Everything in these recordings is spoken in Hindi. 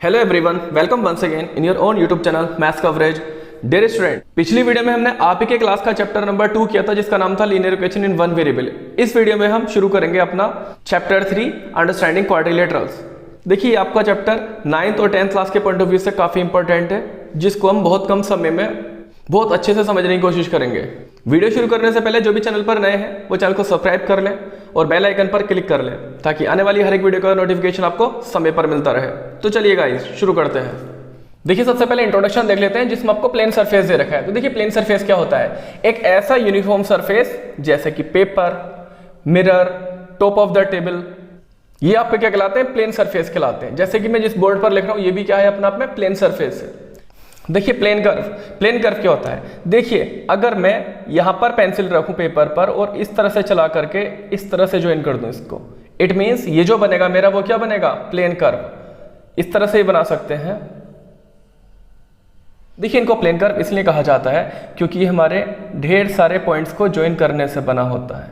Hello everyone, welcome once again in your own YouTube channel maths coverage. Dear student, पिछली वीडियो में हमने आप ही के क्लास का चैप्टर नंबर 2 किया था जिसका नाम था linear equation in one variable. इस वीडियो में हम शुरू करेंगे अपना चैप्टर 3 अंडरस्टैंडिंग क्वाड्रिलेटरल्स। देखिए, आपका चैप्टर 9th और 10th क्लास के पॉइंट ऑफ व्यू से काफी इंपॉर्टेंट है, जिसको हम बहुत कम समय में बहुत अच्छे से समझने की कोशिश करेंगे। वीडियो शुरू करने से पहले जो भी चैनल पर नए हैं वो चैनल को सब्सक्राइब कर लें और बेल आइकन पर क्लिक कर लें ताकि आने वाली हर एक वीडियो का नोटिफिकेशन आपको समय पर मिलता रहे। तो चलिए गाइस, शुरू करते हैं। देखिए, सबसे पहले इंट्रोडक्शन देख लेते हैं जिसमें आपको प्लेन सरफेस दे रखा है। तो देखिए, प्लेन सरफेस क्या होता है? एक ऐसा यूनिफॉर्म सरफेस जैसे कि paper, mirror, top of the table, ये आपके क्या कहलाते हैं? प्लेन सरफेस कहलाते हैं। जैसे कि मैं जिस बोर्ड पर लिख रहा हूं ये भी क्या है? अपना आप में प्लेन सरफेस है। देखिए, प्लेन कर्व क्या होता है? देखिए, अगर मैं यहां पर पेंसिल रखूं पेपर पर और इस तरह से चला करके इस तरह से ज्वाइन कर दूं इसको, इट मींस ये जो बनेगा मेरा वो क्या बनेगा? Plane curve. इस तरह से ही बना सकते हैं। देखिए, इनको प्लेन कर्व इसलिए कहा जाता है क्योंकि ये हमारे ढेर सारे पॉइंट्स को ज्वाइन करने से बना होता है,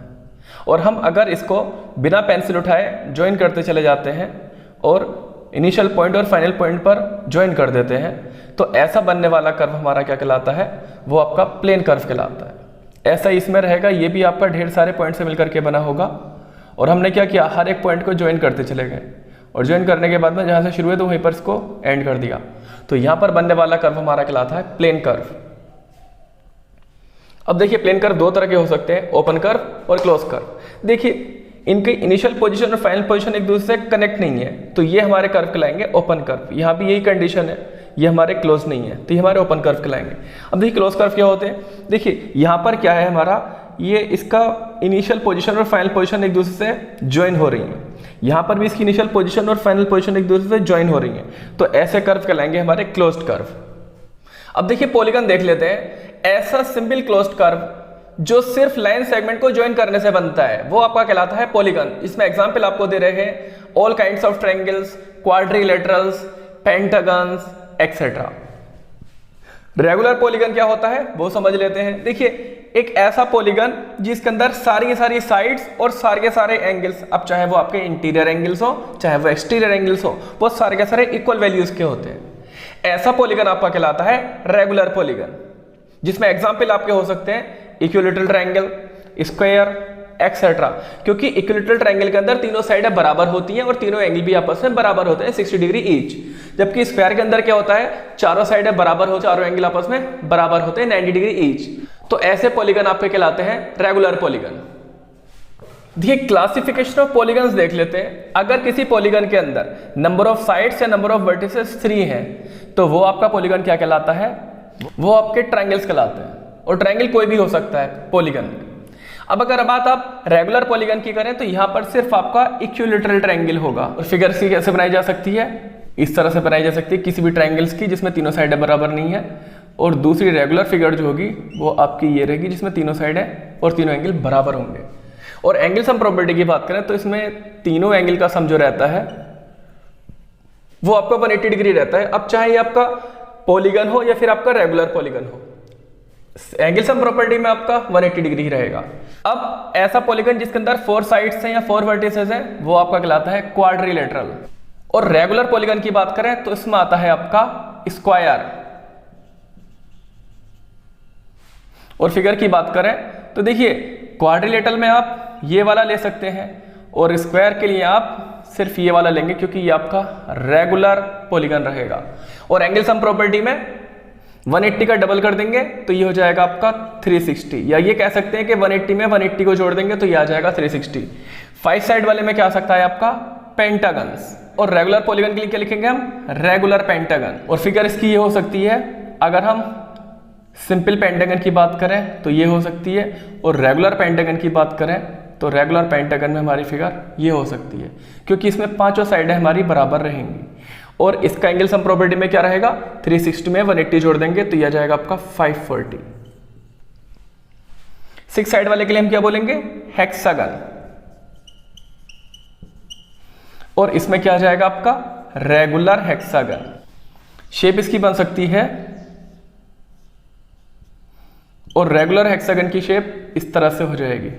और हम अगर इसको बिना पेंसिल उठाए ज्वाइन करते चले जाते हैं और इनिशियल पॉइंट और फाइनल पॉइंट पर ज्वाइन कर देते हैं तो ऐसा बनने वाला कर्व हमारा क्या कहलाता है? वो आपका प्लेन कर्व कहलाता है। ऐसा इसमें रहेगा, ये भी आपका ढेर सारे पॉइंट से मिलकर के बना होगा, और हमने क्या किया? हर एक पॉइंट को ज्वाइन करते चले गए, और ज्वाइन करने के बाद में जहां से शुरू हुए तो वहीं पर इसको एंड कर दिया। तो यहां पर बनने वाला कर्व हमारा कहलाता है प्लेन कर्व। अब देखिए, प्लेन कर्व दो तरह के हो सकते हैं, ओपन कर्व और क्लोज कर्व। देखिए, इनकी इनिशियल पोजीशन और फाइनल पोजीशन एक दूसरे से कनेक्ट नहीं है, तो ये हमारे कर्व कहलाएंगे ओपन कर्व। यहाँ भी यही कंडीशन है, ये हमारे क्लोज नहीं है, तो ये हमारे ओपन कर्व कहलाएंगे। अब देखिए, क्लोज कर्व क्या होते हैं? देखिए, यहाँ पर क्या है हमारा? ये इसका इनिशियल पोजीशन और फाइनल पोजीशन एक दूसरे से ज्वाइन हो रही है, यहाँ पर भी इसकी इनिशियल पोजीशन और फाइनल पोजीशन एक दूसरे से ज्वाइन हो रही है, तो ऐसे कर्व कहलाएंगे हमारे क्लोज्ड कर्व। अब देखिए, पॉलीगन देख लेते हैं। ऐसा सिंपल क्लोज्ड कर्व जो सिर्फ लाइन सेगमेंट को ज्वाइन करने से बनता है वो आपका कहलाता है पॉलीगन। इसमें एग्जांपल आपको दे रहे हैं all kinds of triangles, quadrilaterals, pentagons etcetera. Regular polygon क्या होता है वो समझ लेते हैं। देखिए, एक ऐसा पॉलीगन जिसके अंदर सारी की सारी साइड्स और सारे के सारे एंगल्स, अब चाहे वो आपके इंटीरियर एंगल्स हो चाहे वो एक्सटीरियर एंगल्स हो, वो सारे के सारे इक्वल वैल्यूज के होते हैं। ऐसा पॉलीगन आपका कहलाता है रेगुलर पॉलीगन, जिसमें एग्जाम्पल आपके हो सकते हैं इक्विलैटरल ट्रायंगल, स्क्वायर एक्सेट्रा। क्योंकि इक्विलैटरल ट्रायंगल के अंदर तीनों साइडें बराबर होती हैं और तीनों एंगल भी आपस में बराबर होते हैं 60 डिग्री ईच। जबकि स्क्वायर के अंदर क्या होता है? चारों साइडें बराबर हो, चारों एंगल आपस में बराबर होते हैं 90 डिग्री ईच। तो ऐसे पॉलीगन आपके कहलाते हैं रेगुलर पॉलीगन। देखिए, क्लासिफिकेशन ऑफ पॉलीगन्स देख लेते हैं। अगर किसी पॉलीगन के अंदर नंबर ऑफ साइड्स या नंबर ऑफ वर्टिसेस 3 है तो वो आपका पॉलीगन क्या कहलाता है? वो आपके ट्रायंगल्स कहलाते हैं, और ट्रायंगल कोई भी हो सकता है पॉलीगन। अब अगर बात आप रेगुलर पॉलीगन की करें तो यहां पर सिर्फ आपका इक्विलैटरल ट्रायंगल होगा। और फिगर सी कैसे बनाई जा सकती है? इस तरह से बनाई जा सकती है किसी भी ट्रायंगल्स की जिसमें तीनों साइडें बराबर नहीं है, और दूसरी रेगुलर फिगर जो होगी वो आपकी ये रहेगी जिसमें तीनों साइडें और तीनों एंगल बराबर होंगे। और एंगल सम प्रॉपर्टी की बात करें तो इसमें तीनों एंगल का सम जो रहता है वो आपका 180 डिग्री रहता है। अब चाहे ये आपका पॉलीगन हो या फिर आपका रेगुलर पॉलीगन हो, एंगल सम प्रॉपर्टी में आपका 180 डिग्री रहेगा। अब ऐसा पॉलीगन जिसके अंदर 4 साइड्स हैं या 4 वर्टिसेस हैं वो आपका कहलाता है क्वाड्रिलेटरल। और रेगुलर पॉलीगन की बात करें तो इसमें आता है आपका स्क्वायर। और फिगर की बात करें तो देखिए, क्वाड्रिलेटरल में आप ये वाला ले सकते हैं और स्क्वायर के लिए आप सिर्फ ये वाला लेंगे क्योंकि ये आपका रेगुलर पॉलीगन रहेगा। और एंगल सम प्रॉपर्टी में 180 का डबल कर देंगे तो ये हो जाएगा आपका 360, या ये कह सकते हैं कि 180 में 180 को जोड़ देंगे तो ये आ जाएगा 360। 5 साइड वाले में क्या आ सकता है आपका? पेंटागन्स। और रेगुलर पॉलीगन के लिए क्या लिखेंगे हम? Regular pentagon. और फिगर इसकी ये हो सकती है, अगर हम सिंपल पेंटागन की बात करें तो ये हो सकती है, और रेगुलर पेंटागन की बात करें तो रेगुलर पेंटागन में हमारी फिगर ये हो सकती है, क्योंकि इसमें पांचों साइडें हमारी बराबर रहेंगी। और इसका एंगल सम प्रॉपर्टी में क्या रहेगा? 360 में 180 जोड़ देंगे तो यह जाएगा आपका 540। 6 साइड वाले के लिए हम क्या बोलेंगे? हेक्सागन। और इसमें क्या आ जाएगा आपका? Regular hexagon. शेप इसकी बन सकती है, और रेगुलर हेक्सागन की शेप इस तरह से हो जाएगी।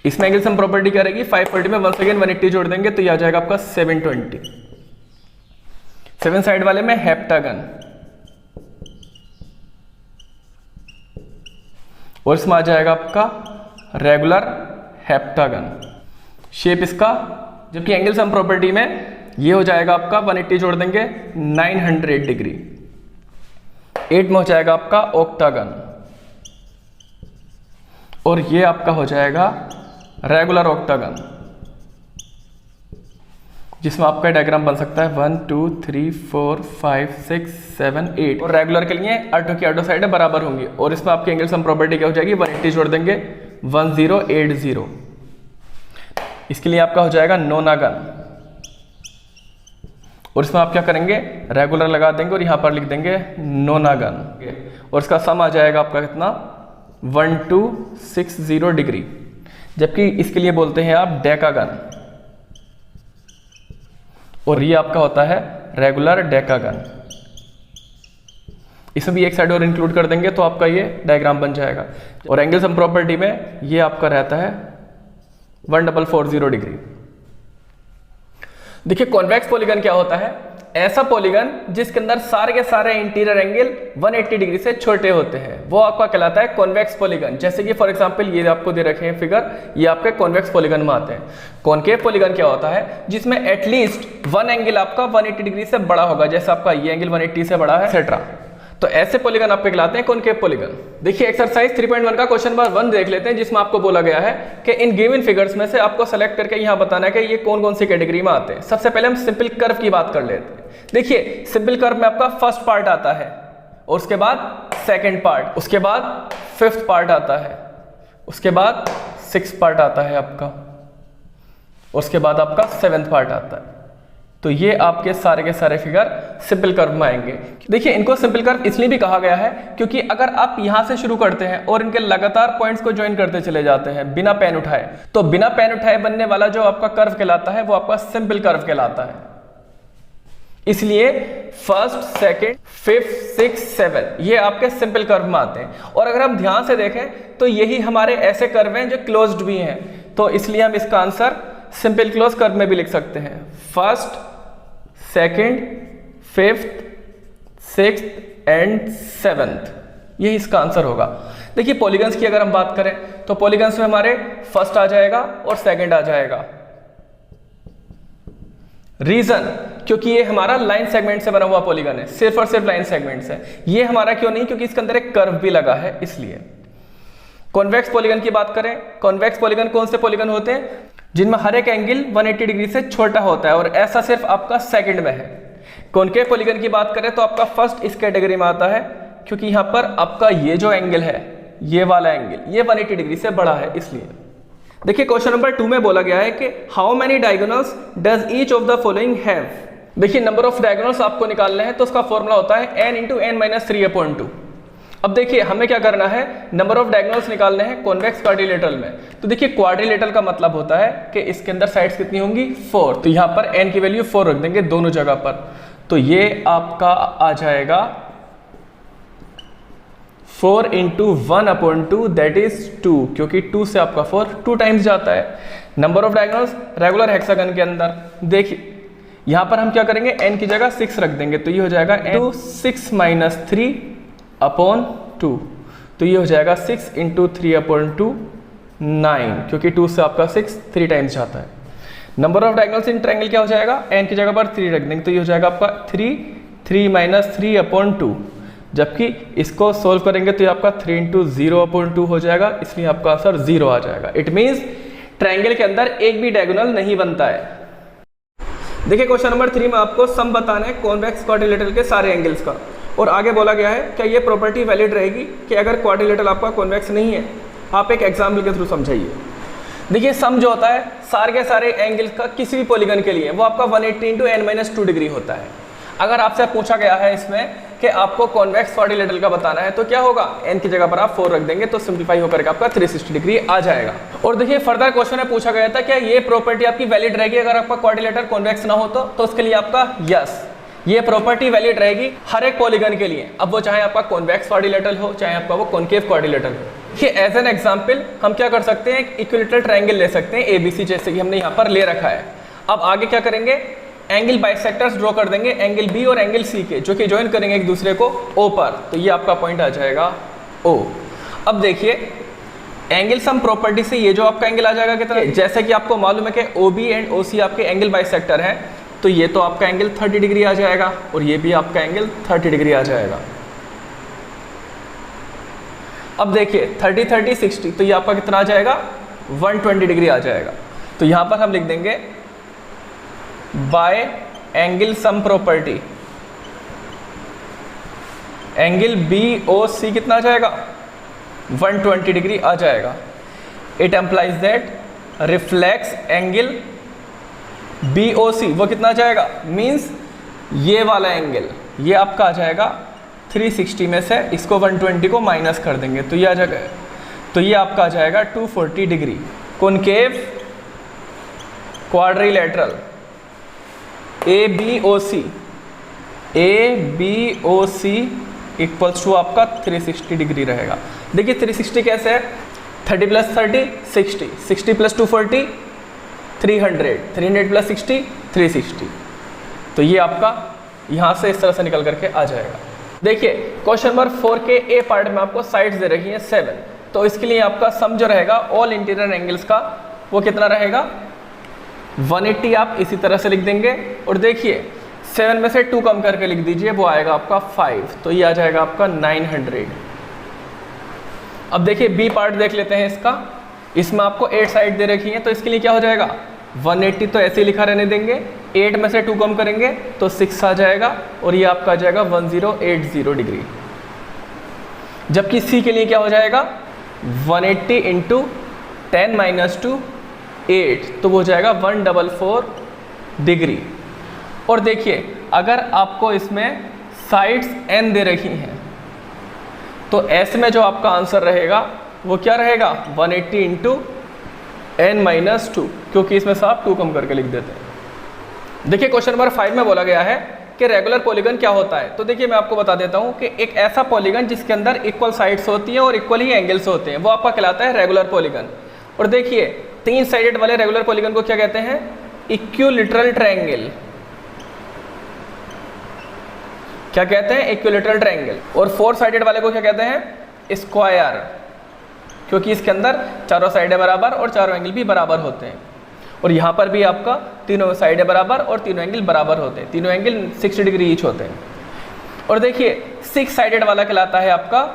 इसमें एंगल सम प्रॉपर्टी क्या रहेगी? 540 में वंस अगेन 180 जोड़ देंगे तो यह आ जाएगा आपका 720। 7 साइड वाले में हेप्टागन, और इसमें आ जाएगा आपका रेगुलर हेप्टागन। शेप इसका, जबकि एंगल सम प्रॉपर्टी में ये हो जाएगा आपका 180 जोड़ देंगे 900 डिग्री। 8 में हो जाएगा आपका ऑक्टागन, और ये आपका हो जाएगा रेगुलर ऑक्टागन, जिसमें आपका डायग्राम बन सकता है 1 2 3 4 5 6 7 8। और रेगुलर के लिए ऑटो की ऑटो साइड बराबर होंगी, और इसमें आपकी एंगल सम प्रॉपर्टी क्या हो जाएगी 180 जोड़ देंगे 1080। इसके लिए आपका हो जाएगा नोनागन, और इसमें आप क्या करेंगे रेगुलर लगा देंगे और यहां पर लिख देंगे नोनागन, और इसका सम आ जाएगा आपका कितना 1260 डिग्री। जबकि इसके लिए बोलते हैं आप डेकागन, और ये आपका होता है रेगुलर डेकागन। इसमें भी एक साइड और इंक्लूड कर देंगे तो आपका ये डायग्राम बन जाएगा। और एंगल सम प्रॉपर्टी में ये आपका रहता है 1440 डिग्री। देखिए कॉन्वेक्स पॉलीगन क्या होता है, ऐसा पॉलीगन जिसके अंदर सारे के सारे इंटीरियर एंगल 180 डिग्री से छोटे होते हैं, वो आपका कहलाता है कॉन्वेक्स पॉलीगन। जैसे कि फॉर एग्जांपल ये आपको दे रखे हैं फिगर, ये आपके कॉन्वेक्स पॉलीगन में आते हैं। कॉनकेव पॉलीगन क्या होता है, जिसमें एटलीस्ट वन एंगल आपका 180 डिग्री से बड़ा होगा, जैसे आपका ये एंगल 180 से बड़ा है एक्सेट्रा। तो ऐसे पॉलीगन आपके कहलाते हैं कॉनकेव पॉलीगन। देखिए एक्सरसाइज 3.1 का क्वेश्चन नंबर 1 देख लेते हैं, जिसमें आपको बोला गया है कि इन गिवन फिगर्स में से आपको सेलेक्ट करके यहां बताना है कि ये कौन कौन सी कैटेगरी में आते हैं। सबसे पहले हम सिंपल कर्व की बात कर लेते हैं। देखिए सिंपल कर्व में आपका फर्स्ट पार्ट आता है, और उसके बाद सेकंड पार्ट, उसके बाद फिफ्थ पार्ट आता है, उसके बाद सिक्स्थ पार्ट आता है आपका, उसके बाद आपका सेवेंथ पार्ट आता है। तो ये आपके सारे के सारे फिगर सिंपल कर्व में आएंगे। देखिए इनको सिंपल कर्व इसलिए भी कहा गया है क्योंकि अगर आप यहां से शुरू करते हैं और इनके लगातार पॉइंट्स को ज्वाइन करते चले जाते हैं बिना पेन उठाए, तो बिना पेन उठाए बनने वाला जो आपका कर्व कहलाता है वो आपका सिंपल कर्व कहलाता है। इसलिए first, second, fifth, six, seven ये आपके सिंपल कर्व में आते हैं। और अगर हम ध्यान से देखें तो यही हमारे ऐसे कर्व हैं जो क्लोज्ड भी हैं, तो इसलिए हम इसका आंसर सिंपल क्लोज कर्व में भी लिख सकते हैं। First, second, fifth, sixth and seventh, यही इसका आंसर होगा। देखिए पॉलीगन्स की अगर हम बात करें तो पॉलीगन्स में हमारे फर्स्ट आ जाएगा और सेकंड आ जाएगा। रीजन, क्योंकि ये हमारा लाइन सेगमेंट से बना हुआ पॉलीगन है, सिर्फ और सिर्फ लाइन सेगमेंट से। ये हमारा क्यों नहीं, क्योंकि इसके अंदर एक कर्व भी लगा है इसलिए। कॉन्वेक्स पॉलीगन की बात करें, कॉन्वेक्स पॉलीगन कौन से पॉलीगन होते हैं, जिनमें हर एक एंगल 180 डिग्री से छोटा होता है, और ऐसा सिर्फ आपका सेकंड में है। कॉनकेव पॉलीगन की बात करें तो आपका फर्स्ट इस कैटेगरी में आता है, क्योंकि यहां पर आपका ये जो एंगल है, ये वाला एंगल ये 180 डिग्री से बड़ा है इसलिए। देखिए क्वेश्चन नंबर 2 में बोला गया है कि how many diagonals does each of the following have. देखिए नंबर ऑफ डायगोनल्स आपको निकालना है, तो उसका फॉर्मूला होता है n × n-3/2। अब देखिए हमें क्या करना है, नंबर ऑफ डायगोनल्स निकालने हैं कॉन्वेक्स क्वाड्रिलेटरल में। तो देखिए क्वाड्रिलेटरल का मतलब होता है कि इसके अंदर साइड्स कितनी होंगी 4, तो यहां पर n की वैल्यू 4 रख देंगे दोनों जगह पर। तो ये आपका आ जाएगा 4 × 1/2 दैट इज 2, क्योंकि 2 से आपका 4 2 टाइम्स जाता है। Number of diagonals regular hexagon के अंदर देखिए यहां पर हम क्या करेंगे, n की जगह 6 रख देंगे, तो ये हो जाएगा n 6 - 3/2, तो ये हो जाएगा 6 × 3/2 9, क्योंकि 2 से आपका 6 3 टाइम्स जाता है। Number of diagonals in triangle क्या हो जाएगा, n की जगह पर 3 रख देंगे, तो ये हो जाएगा आपका 3 - 3/2। जबकि इसको सोल्व करेंगे तो ये आपका 3 × 0/2 हो जाएगा, इसलिए आपका आंसर 0 आ जाएगा। इट मींस ट्रायंगल के अंदर एक भी डायगोनल नहीं बनता है। देखिए क्वेश्चन नंबर 3 में आपको सम बताना है कॉन्वेक्स क्वाड्रिलेटरल के सारे एंगल्स का, और आगे बोला गया है क्या ये प्रॉपर्टी वैलिड रहेगी कि अगर क्वाड्रिलेटरल आपका कॉन्वेक्स नहीं है। आप एक एग्जाम्पल के थ्रू समझाइए। देखिए सम जो होता है सारे के सारे एंगल्स का किसी भी पॉलीगन के लिए वो आपका 180 × n-2 डिग्री होता है। अगर आपसे पूछा गया है इसमें कि आपको कॉन्वेक्स क्वाड्रिलेटरल का बताना है तो क्या होगा, n की जगह पर आप 4 रख देंगे, तो सिंप्लीफाई होकर के आपका 360 डिग्री आ जाएगा। और देखिए फर्दर क्वेश्चन में पूछा गया था क्या ये प्रॉपर्टी आपकी वैलिड रहेगी अगर आपका क्वाड्रिलेटरल कॉन्वेक्स ना हो तो उसके लिए आपका यस, ये प्रॉपर्टी वैलिड रहेगी हर एक पॉलीगन के लिए, अब वो चाहे आपका कॉन्वेक्स क्वाड्रिलेटरल हो चाहे आपका वो कॉनकेव क्वाड्रिलेटरल हो। ये एज एन एग्जांपल हम क्या कर सकते हैं, एक इक्विलेटरल ट्रायंगल ले सकते हैं ABC, जैसे कि हमने यहाँ पर ले रखा है। अब आगे क्या करेंगे, एंगल बाइसेक्टर्स ड्रॉ कर देंगे एंगल बी और एंगल सी के, जो कि ज्वाइन करेंगे एक दूसरे को ओ पर। तो ये आपका पॉइंट आ जाएगा ओ। अब देखिए एंगल सम प्रॉपर्टी से ये जो आपका एंगल आ जाएगा कितना, जैसे कि आपको मालूम है कि ओ बी एंड ओ सी आपके एंगल बाइसेक्टर हैं, तो ये तो आपका एंगल 30 डिग्री आ जाएगा और ये भी आपका एंगल 30 डिग्री आ जाएगा। अब देखिए 30 30 60, तो ये आपका कितना आ जाएगा 120 डिग्री आ जाएगा। तो यहाँ पर हम लिख देंगे by angle sum property angle B O C कितना आ जाएगा 120 डिग्री आ जाएगा। It implies that reflex angle B O C वो कितना आ जाएगा, मीन्स ये वाला एंगल ये आपका आ जाएगा 360 में से इसको 120 को माइनस कर देंगे तो ये आ जाएगा, तो ये आपका आ जाएगा 240 degree. Concave quadrilateral A B O C equals to आपका 360 डिग्री रहेगा। देखिए 360 कैसे है, 30 प्लस 30 60, 60 प्लस 240 300, 300 प्लस 60 360। तो ये आपका यहाँ से इस तरह से निकल करके आ जाएगा। देखिए क्वेश्चन नंबर 4 के ए पार्ट में आपको साइड्स दे रखी हैं 7, तो इसके लिए आपका सम जो रहेगा ऑल इंटीरियर एंगल्स का वो कितना रहेगा 180 आप इसी तरह से लिख देंगे। और देखिए 7 में से 2 कम करके लिख दीजिए, वो आएगा आपका 5, तो ये आ जाएगा आपका 900। अब देखिए बी पार्ट देख लेते हैं इसका, इसमें आपको 8 साइड दे रखी हैं, तो इसके लिए क्या हो जाएगा 180 तो ऐसे ही लिखा रहने देंगे, 8 में से 2 कम करेंगे तो 6 आ जाएगा और ये आपका आ जाएगा 1080 डिग्री। जबकि सी के लिए क्या हो जाएगा 180 इंटू 10 माइनस 2 8, तो वो हो जाएगा 144 डिग्री। और देखिए अगर आपको इसमें साइड्स n दे रखी हैं तो S में जो आपका आंसर रहेगा वो क्या रहेगा 180 इंटू n माइनस 2, क्योंकि इसमें से आप 2 कम करके लिख देते हैं। देखिए क्वेश्चन नंबर 5 में बोला गया है कि रेगुलर पॉलीगन क्या होता है। तो देखिए मैं आपको बता देता हूँ कि एक ऐसा पॉलीगन जिसके अंदर इक्वल साइड्स होती हैं और इक्वल ही एंगल्स होते हैं वो आपका कहलाता है रेगुलर पॉलीगन। और देखिए 3 साइडेड वाले रेगुलर पॉलीगन को क्या कहते हैं इक्विलैटरल ट्रायंगल। क्या कहते हैं इक्विलैटरल ट्रायंगल। और 4 साइडेड वाले को क्या कहते हैं स्क्वायर, क्योंकि इसके अंदर चारों साइडें बराबर और चारों एंगल भी बराबर होते हैं। और यहाँ पर भी आपका तीनों साइडें बराबर और तीनों एंगल बराबर होते हैं, तीनों एंगल 60 डिग्री ईच होते हैं। और देखिए 6 साइडेड वाला कहलाता है आपका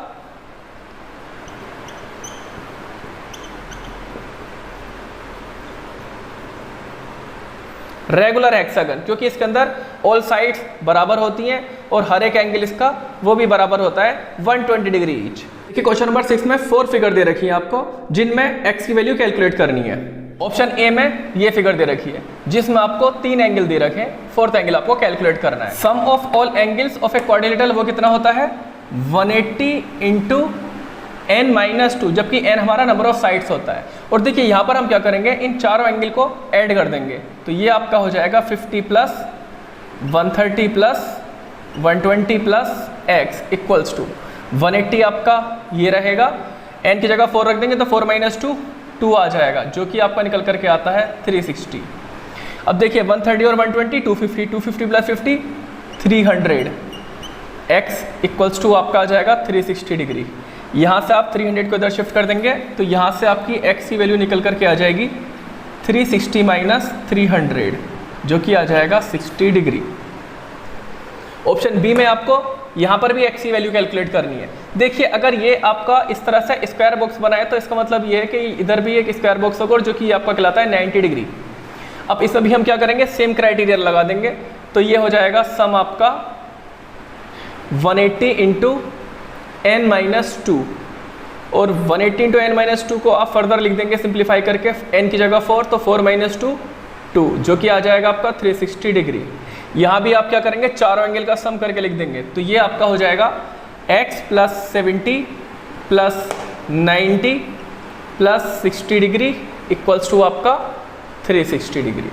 रेगुलर हेक्सागन, क्योंकि इसके अंदर ऑल साइड्स बराबर होती हैं और हर एक एंगल इसका वो भी बराबर होता है 120 डिग्री ईच। देखिए क्वेश्चन नंबर 6 में 4 फिगर दे रखी है आपको, जिनमें x की वैल्यू कैलकुलेट करनी है। ऑप्शन ए में ये फिगर दे रखी है जिसमें आपको 3 एंगल दे रखे हैं, 4th एंगल आपको कैलकुलेट करना है। Sum of all angles of a quadrilateral वो कितना होता है 180 इंटू n माइनस 2, जबकि n हमारा नंबर ऑफ साइड्स होता है। और देखिए यहाँ पर हम क्या करेंगे इन चारों एंगल को ऐड कर देंगे, तो ये आपका हो जाएगा 50 plus 130 plus 120 plus x equals to 180 आपका ये रहेगा, n की जगह 4 रख देंगे तो 4 माइनस 2 2 आ जाएगा, जो कि आपका निकल करके आता है 360। अब देखिए 130 और 120 250, 250 प्लस 50 300, x इक्वल्स टू आपका आ जाएगा 360 डिग्री। यहाँ से आप 300 को इधर शिफ्ट कर देंगे तो यहाँ से आपकी x की वैल्यू निकल करके आ जाएगी 360 माइनस 300, जो कि आ जाएगा 60 डिग्री। ऑप्शन बी में आपको यहाँ पर भी x की वैल्यू कैलकुलेट करनी है। देखिए अगर ये आपका इस तरह से स्क्वायर बॉक्स बनाए तो इसका मतलब ये है कि इधर भी एक स्क्वायर बॉक्स होगा, जो कि आपका कहलाता है 90 डिग्री। अब इसमें भी हम क्या करेंगे सेम क्राइटेरिया लगा देंगे, तो ये हो जाएगा सम आपका 180 इंटू n माइनस 2, और 180 इंटू n माइनस 2 को आप फर्दर लिख देंगे सिंप्लीफाई करके, n की जगह 4 तो 4 माइनस 2 2, जो कि आ जाएगा आपका 360 डिग्री। यहाँ भी आप क्या करेंगे चारों एंगल का सम करके लिख देंगे, तो ये आपका हो जाएगा x plus 70 plus 90 plus 60 degree equals to आपका 360 डिग्री।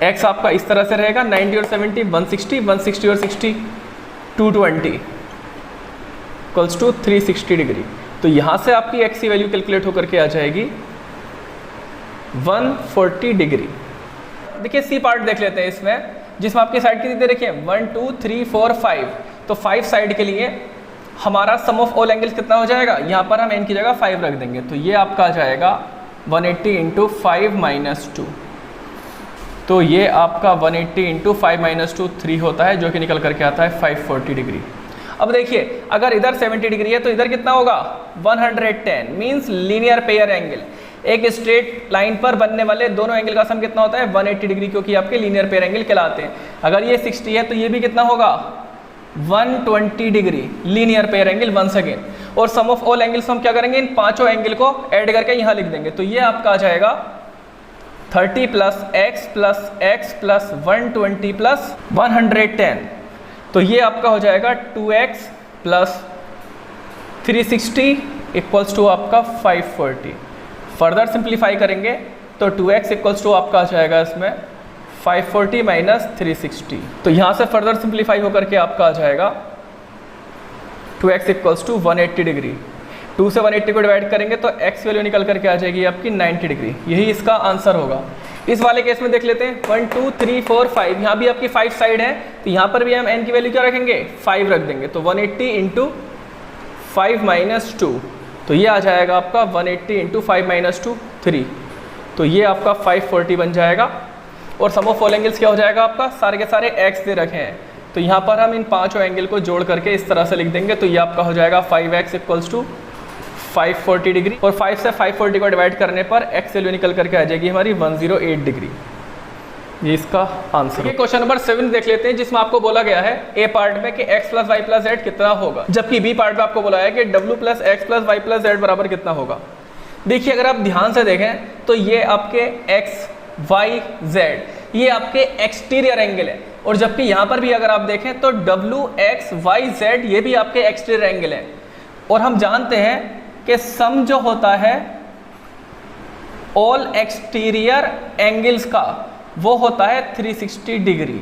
x आपका इस तरह से रहेगा 90 और 70 160, 160 और 60 220 इक्वल्स टू 360 डिग्री। तो यहाँ से आपकी x की वैल्यू कैलकुलेट होकर के आ जाएगी 140 डिग्री। देखिए सी पार्ट देख लेते हैं इसमें, जिसमें आपकी साइड कितनी दे रखी है 1 2 3 4 5, तो 5 साइड के लिए हमारा सम ऑफ ऑल एंगल्स कितना हो जाएगा, यहाँ पर हम n की जगह 5 रख देंगे, तो ये आपका आ जाएगा 180 इंटू 5 माइनस 2, तो ये आपका 180 इंटू 5 माइनस 2 3 होता है, जो कि निकल करके आता है 540 डिग्री। अब देखिए अगर इधर 70 डिग्री है तो इधर कितना होगा 110, मीन्स लीनियर पेयर एंगल। एक स्ट्रेट लाइन पर बनने वाले दोनों एंगल का सम कितना होता है 180 डिग्री, क्योंकि आपके लीनियर पेयर एंगल कहलाते हैं। अगर ये 60 है तो ये भी कितना होगा 120 degree linear pair angle once again. और सम ऑफ ऑल एंगल्स हम क्या करेंगे, इन पांचों एंगल को ऐड करके यहाँ लिख देंगे, तो ये आपका आ जाएगा 30 प्लस एक्स प्लस 120 प्लस 110, तो ये आपका हो जाएगा 2x प्लस 360 इक्वल्स टू आपका 540। फर्दर सिंप्लीफाई करेंगे तो 2x इक्वल्स टू आपका आ जाएगा इसमें 540 माइनस 360, तो यहाँ से फर्दर सिंप्लीफाई होकर के आपका आ जाएगा 2x इक्वल्स टू 180 डिग्री। 2 से 180 को डिवाइड करेंगे तो x वैल्यू निकल करके आ जाएगी आपकी 90 डिग्री, यही इसका आंसर होगा। इस वाले केस में देख लेते हैं 1 2 3 4 5, यहाँ भी आपकी 5 साइड है, तो यहाँ पर भी हम n की वैल्यू क्या रखेंगे 5 रख देंगे, तो 180 इंटू 5 माइनस 2, तो ये आ जाएगा आपका 180 इंटू 5 माइनस 2 3, तो ये आपका 540 बन जाएगा। और सम ऑफ ऑल एंगल्स क्या हो जाएगा आपका, सारे के सारे x दे रखे हैं, तो यहाँ पर हम इन पांचों एंगल को जोड़ करके इस तरह से लिख देंगे, तो ये आपका हो जाएगा 5x इक्वल्स टू 540 डिग्री, और 5 से 540 को डिवाइड करने पर x वैल्यू निकल करके आ जाएगी हमारी 108 डिग्री, ये इसका आंसर है। क्वेश्चन नंबर 7 देख लेते हैं, जिसमें आपको बोला गया है ए पार्ट में कि x plus y plus z कितना होगा, जबकि बी पार्ट में आपको बोला है कि w plus x plus y plus z बराबर कितना होगा। देखिए अगर आप ध्यान से देखें तो ये आपके x y z ये आपके एक्सटीरियर एंगल है, और जबकि यहाँ पर भी अगर आप देखें तो w x y z ये भी आपके एक्सटीरियर एंगल है। और हम जानते हैं कि सम जो होता है ऑल एक्सटीरियर एंगल्स का वो होता है 360 डिग्री,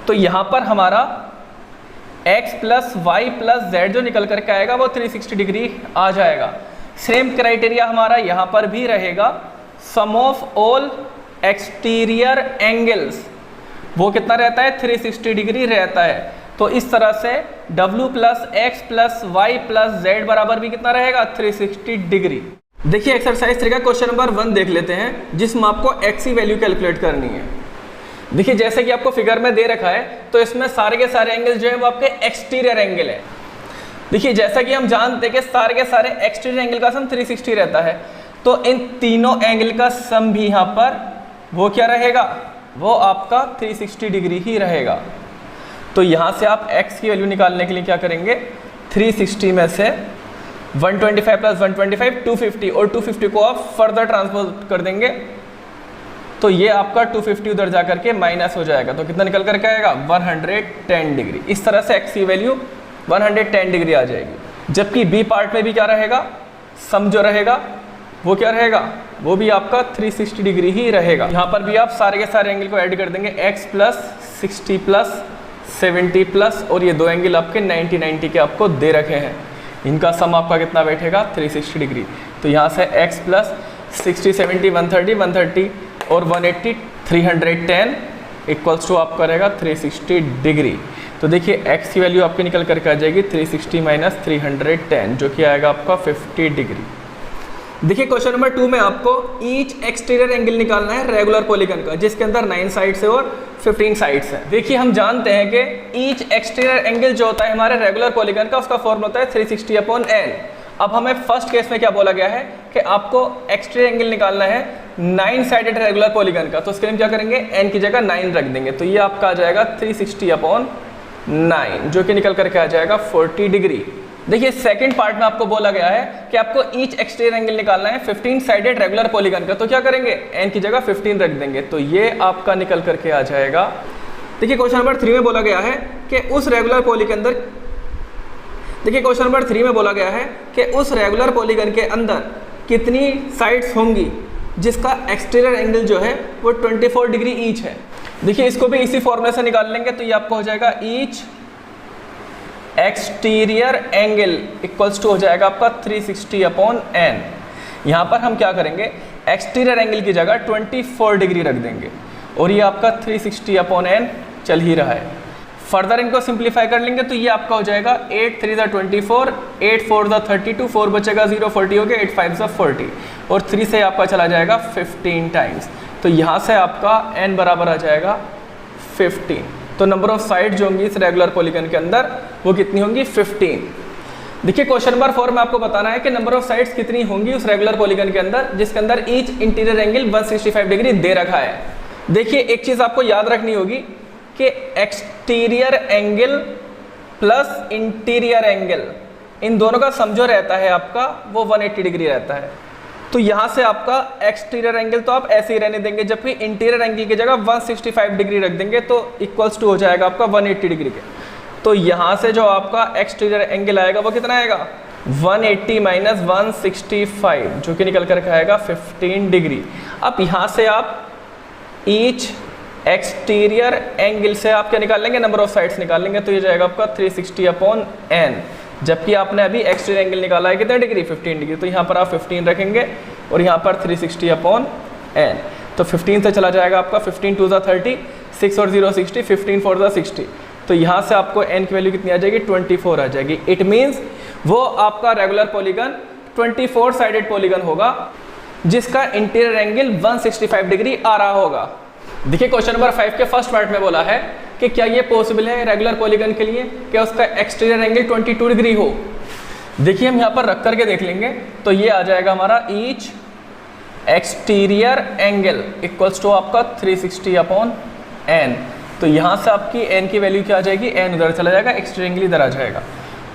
तो यहाँ पर हमारा x plus y plus z जो निकल करके आएगा वो 360 डिग्री आ जाएगा। सेम क्राइटेरिया हमारा यहाँ पर भी रहेगा, सम ऑफ ऑल एक्सटीरियर एंगल्स वो कितना रहता है 360 डिग्री रहता है। तो इस तरह से w plus x plus y plus z बराबर भी कितना रहेगा 360 डिग्री। देखिए एक्सरसाइज 3 का क्वेश्चन नंबर 1 देख लेते हैं, जिसमें आपको x की वैल्यू कैलकुलेट करनी है। देखिए जैसे कि आपको फिगर में दे रखा है तो इसमें सारे के सारे एंगल जो है वो आपके एक्सटीरियर एंगल है। देखिए जैसा कि हम जानते हैं कि सारे के सारे एक्सटीरियर एंगल का सम 360 रहता है, तो इन तीनों एंगल का सम भी यहाँ पर वो क्या रहेगा, वो आपका 360 डिग्री ही रहेगा। तो यहाँ से आप x की वैल्यू निकालने के लिए क्या करेंगे, 360 में से 125 प्लस 125 250, और 250 को आप फर्दर ट्रांसफर कर देंगे तो ये आपका 250 उधर जा करके माइनस हो जाएगा, तो कितना निकल करके आएगा 110 डिग्री। इस तरह से x की वैल्यू 110 डिग्री आ जाएगी। जबकि बी पार्ट में भी क्या रहेगा, सम जो रहेगा वो क्या रहेगा, वो भी आपका 360 डिग्री ही रहेगा। यहाँ पर भी आप सारे के सारे एंगल को ऐड कर देंगे, x प्लस 60 प्लस 70 प्लस, और ये दो एंगल आपके 90 के आपको दे रखे हैं, इनका सम आपका कितना बैठेगा 360 डिग्री। तो यहाँ से x प्लस 60 70 130 और 180 310 इक्वल्स टू आपका रहेगा 360 डिग्री। तो देखिए x की वैल्यू आपकी निकल करके आ जाएगी 360 माइनस 310, जो कि आएगा आपका 50 डिग्री। देखिए क्वेश्चन नंबर 2 में आपको ईच एक्सटीरियर एंगल निकालना है रेगुलर पॉलीगन का, जिसके अंदर 9 साइड्स है और 15 साइड्स है। देखिए हम जानते हैं कि ईच एक्सटीरियर एंगल जो होता है हमारे रेगुलर पॉलीगन का, उसका फॉर्मूला होता है 360/n। अब हमें फर्स्ट केस में क्या बोला गया है कि आपको एक्सटीरियर एंगल निकालना है 9 साइडेड रेगुलर पॉलीगन का, तो उसके लिए हम क्या करेंगे, n की जगह 9 रख देंगे, तो ये आपका आ जाएगा 360/9, जो कि निकल करके आ जाएगा 40 डिग्री। देखिए सेकंड पार्ट में आपको बोला गया है कि आपको ईच एक्सटीरियर एंगल निकालना है 15 साइडेड रेगुलर पॉलीगन का, तो क्या करेंगे, n की जगह 15 रख देंगे, तो ये आपका निकल करके आ जाएगा। देखिए क्वेश्चन नंबर 3 में बोला गया है कि उस रेगुलर पॉलीगन के अंदर, देखिए क्वेश्चन नंबर 3 में बोला गया है कि उस रेगुलर पॉलीगन के अंदर कितनी साइड्स होंगी जिसका एक्सटीरियर एंगल जो है वो 24 डिग्री ईच है। देखिए इसको भी इसी फॉर्मूले से निकाल लेंगे, तो ये आपका हो जाएगा each exterior angle equals to हो जाएगा आपका 360/n। यहाँ पर हम क्या करेंगे, एक्सटीरियर एंगल की जगह 24 डिग्री रख देंगे, और ये आपका 360/n चल ही रहा है। फर्दर इनको सिंप्लीफाई कर लेंगे तो ये आपका हो जाएगा 8 3 ज़ा 24, 8 4 ज़ा 32, 4 बचेगा 0, 40 हो गया, 8 5 ज़ा 40 और 3 से आपका चला जाएगा 15 टाइम्स। तो यहाँ से आपका n बराबर आ जाएगा 15। तो नंबर ऑफ साइड जो होंगी इस रेगुलर पॉलीगन के अंदर वो कितनी होंगी? 15। देखिए क्वेश्चन नंबर 4 में आपको बताना है कि नंबर ऑफ साइड्स कितनी होंगी उस रेगुलर पॉलीगन के अंदर जिसके अंदर ईच इंटीरियर एंगल 165 डिग्री दे रखा है। देखिए एक चीज़ आपको याद रखनी होगी कि exterior angle plus interior angle in दोनों का सम जो रहता है आपका वो 180 डिग्री रहता है। तो यहाँ से आपका एक्सटीरियर एंगल तो आप ऐसे ही रहने देंगे, जबकि इंटीरियर एंगल की जगह 165 डिग्री रख देंगे तो इक्वल्स टू हो जाएगा आपका 180 डिग्री के। तो यहाँ से जो आपका एक्सटीरियर एंगल आएगा वो कितना आएगा? 180 माइनस 165 जो कि निकल कर आएगा 15 डिग्री। अब यहाँ से आप ईच एक्सटीरियर एंगल से आप क्या निकाल लेंगे? नंबर ऑफ साइड्स निकाल लेंगे। तो ये जाएगा आपका 360/n, जबकि आपने अभी एक्सटीरियर एंगल निकाला है कितने डिग्री? 15 डिग्री। तो यहाँ पर आप 15 रखेंगे और यहाँ पर 360/n। तो 15 से चला जाएगा आपका 15 2 ज़ा 30, 6 और 0 60, 15 4 ज़ा 60। तो यहाँ से आपको n की वैल्यू कितनी आ जाएगी? 24 आ जाएगी। इट मीन्स वो आपका रेगुलर पॉलीगन 24 साइडेड पॉलीगन होगा जिसका इंटीरियर एंगल 165 डिग्री आ रहा होगा। देखिए क्वेश्चन नंबर 5 के फर्स्ट पार्ट में बोला है कि क्या ये पॉसिबल है रेगुलर पॉलीगन के लिए कि उसका एक्सटीरियर एंगल 22 डिग्री हो। देखिए हम यहाँ पर रख करके देख लेंगे तो ये आ जाएगा हमारा each exterior angle equals to आपका 360/n। तो यहाँ से आपकी n की वैल्यू क्या आ जाएगी? n उधर चला जाएगा, एक्सटीरियर एंगल इधर आ जाएगा।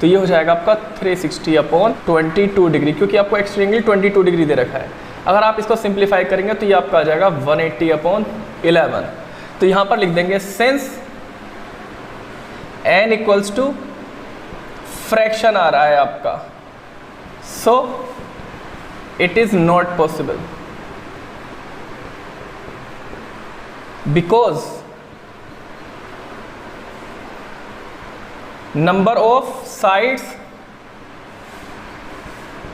तो ये हो जाएगा आपका 360/22 डिग्री, क्योंकि आपको एक्सटीरियर एंगल 22 डिग्री दे रखा है। अगर आप इसको सिंप्लीफाई करेंगे तो ये आपका आ जाएगा 180/11। तो यहाँ पर लिख देंगे since n equals to fraction आ रहा है आपका, so it is not possible because number of sides